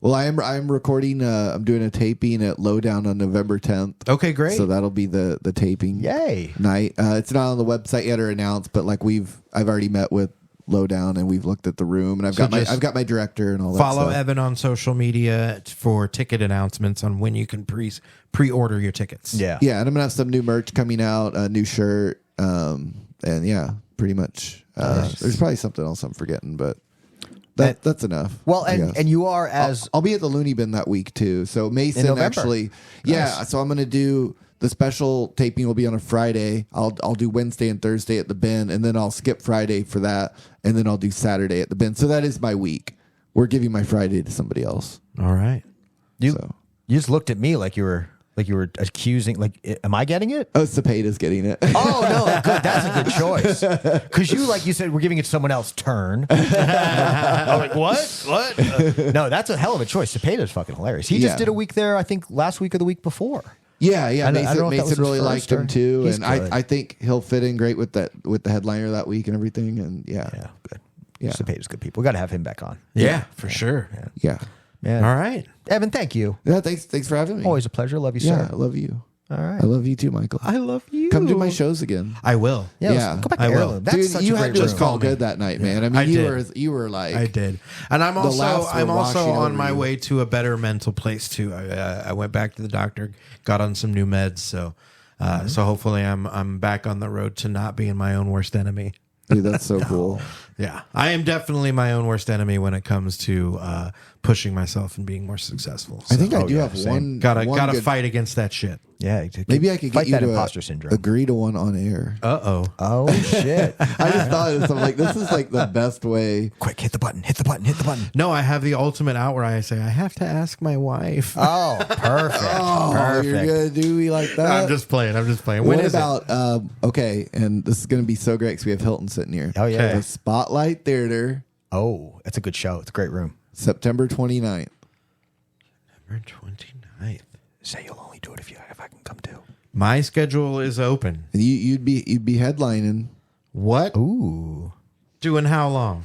Well, I am recording. I'm doing a taping at Lowdown on November 10th. Okay, great. So that'll be the taping. Yay. Night. It's not on the website yet or announced, but like I've already met with Lowdown and we've looked at the room and I've got my director and all that. Follow stuff. Evan on social media for ticket announcements on when you can pre-order your tickets. Yeah. Yeah, and I'm gonna have some new merch coming out, a new shirt, and yeah, pretty much. There's probably something else I'm forgetting, but that's enough. Well, I guess. and you are as I'll be at the Looney Bin that week too. So Mason November. actually, yeah. Nice. So I'm gonna do the special taping will be on a Friday. I'll do Wednesday and Thursday at the Bin, and then I'll skip Friday for that, and then I'll do Saturday at the Bin. So that is my week. We're giving my Friday to somebody else. All right. you just looked at me like you were accusing. Like, am I getting it? Oh, Cepeda's getting it. Oh no, good. That's a good choice. Because you said, we're giving it to someone else. Turn. I'm like, what? No, that's a hell of a choice. Cepeda's fucking hilarious. He just Yeah. did a week there. I think last week or the week before. Yeah. I don't know if that was Mason his really first liked him or- too, He's and good. I think he'll fit in great with the headliner that week and everything. And yeah, Yeah, good. Yeah. Cepeda's good people. We got to have him back on. Yeah, for sure. yeah. Man. All right. Evan, thank you. Yeah, thanks for having me. Always a pleasure. Love you, Yeah, sir. I love you. All right. I love you too, Michael. I love you. Come to my shows again. I will. Yeah, Yeah. let's go back I to will. Heirloom. That's Dude, such you a had great to room. have felt good that night, man. I mean, I you did. were like, I did, and I'm laughs also were washing on over my you. way to a better mental place too. I went back to the doctor, got on some new meds, so so hopefully I'm back on the road to not being my own worst enemy. dude, that's so cool. Yeah, I am definitely my own worst enemy when it comes to pushing myself and being more successful. I So think I do yeah, have same. one. gotta one good- fight against that shit. Yeah. Maybe I could fight get you that to imposter syndrome. agree to one on air. Oh, Oh, shit. I just thought of this. I'm like, this is like the best way. Quick, hit the button. Hit the button. Hit the button. no, I have the ultimate out where I say I have to ask my wife. Oh, perfect. Oh, perfect. you're gonna do me like that? I'm just playing. When What is it? about okay? And this is gonna be so great because we have Hilton sitting here. Oh, yeah. Okay. The Spotlight Theater, Oh, it's a good show. It's a great room. September 29th. September 29th. Say you'll only do it if I can come too. My schedule is open. You'd be headlining. What? Ooh, Doing how long?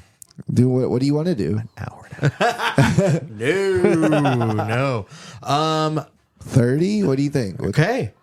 Do what do you want to do? hour and a half. No. 30? What do you think? Okay.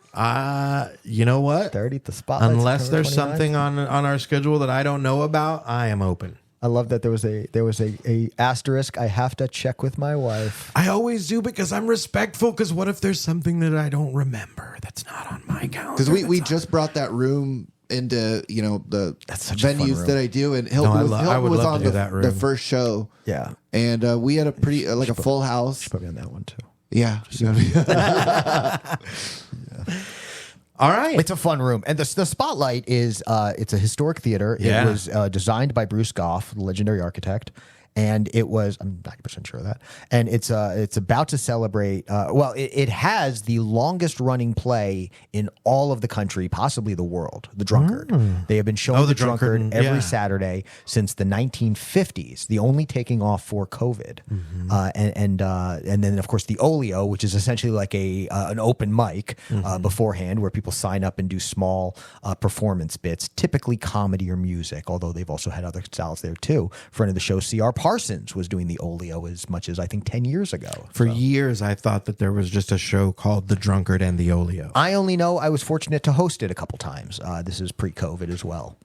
You know what? 30 at the Spotlight. Unless September there's 29th. something on our schedule that I don't know about, I am open. I love that there was a asterisk. I have to check with my wife. I always do because I'm respectful. Because what if there's something that I don't remember that's not on my calendar? Because we just brought that room into the such a fun venues room. that I do, and Hilton I was, would Hilton was love on to do that room. the first show. Yeah, And we had a pretty like a full house. put me on that one too. Yeah. All right. It's a fun room, and the Spotlight is it's a historic theater. Yeah. It was designed by Bruce Goff, the legendary architect, and it was I'm 90% sure of that. And it's about to celebrate. It has the longest running play in all of the country, possibly the world. The Drunkard. They have been showing The the Drunkard Drunkard, every yeah. Saturday since the 1950s. The only taking off for COVID, and then of course the Olio, which is essentially like an open mic beforehand, where people sign up and do small performance bits, typically comedy or music. Although they've also had other styles there too. Friend of the show, C.R. Parsons was doing the Olio as much as I think 10 years ago. For years, I thought that there was just a show called The Drunkard and the Olio. I only know I was fortunate to host it a couple times. This is pre-COVID as well.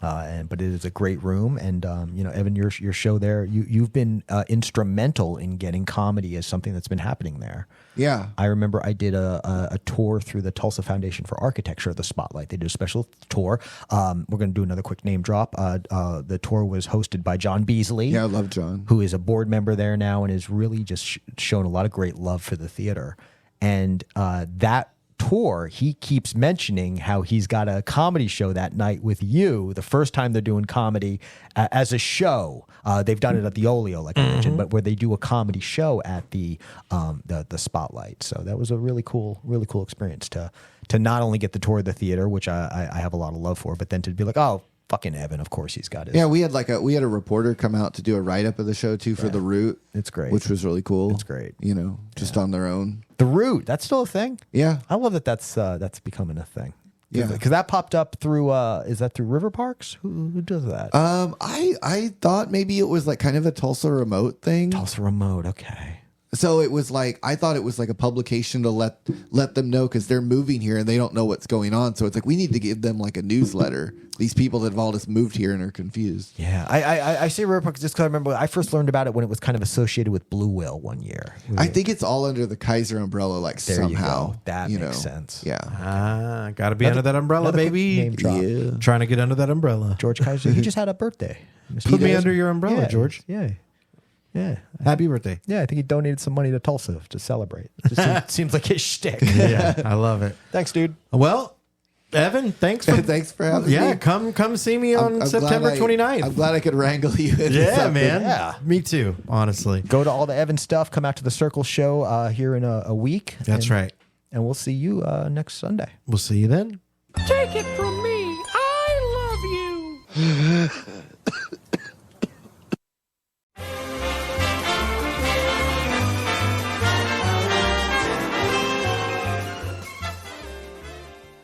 But it is a great room, and Evan, your show there, you've been instrumental in getting comedy as something that's been happening there. Yeah. I remember I did a tour through the Tulsa Foundation for Architecture, the Spotlight. They did a special tour. We're going to do another quick name drop. The tour was hosted by John Beasley. Yeah, I love John. Who is a board member there now and has really just shown a lot of great love for the theater. And that tour, he keeps mentioning how he's got a comedy show that night with you. The first time they're doing comedy as a show. They've done it at the Olio, like I mentioned, but where they do a comedy show at the Spotlight. So that was a really cool experience to not only get the tour of the theater, which I have a lot of love for, but then to be like, oh, fucking Evan, of course he's got his. Yeah, we had a reporter come out to do a write up of the show too for The Root. It's great. Which was really cool. It's great. Just on their own. The Root, that's still a thing? Yeah. I love that's becoming a thing. Yeah. Because that popped up through, is that through River Parks? Who does that? I thought maybe it was like kind of a Tulsa remote thing. Tulsa Remote, okay. So it was like, I thought it was like a publication to let them know, because they're moving here and they don't know what's going on. So it's like, we need to give them like a newsletter. These people that have all just moved here and are confused. Yeah, I say River Parks just because I remember I first learned about it when it was kind of associated with Blue Whale one year. I think it's all under the Kaiser umbrella, like There somehow. you go. That makes sense. Yeah. Got to be under that umbrella, another quick baby. name drop. Yeah. Trying to get under that umbrella. George Kaiser, he just had a birthday. Put me under your umbrella, Yeah, George. Yeah. Yeah. Happy birthday. Yeah, I think he donated some money to Tulsa to celebrate. Just seems like his shtick. Yeah, I love it. Thanks, dude. Well, Evan, thanks for Thanks for having yeah, me. come see me on I'm September glad 29th. I'm glad I could wrangle you into Yeah, something. man. Yeah. Me too, honestly. Go to all the Evan stuff. Come out to the Circle show here in a week. That's right. And we'll see you next Sunday. We'll see you then. Take it from me.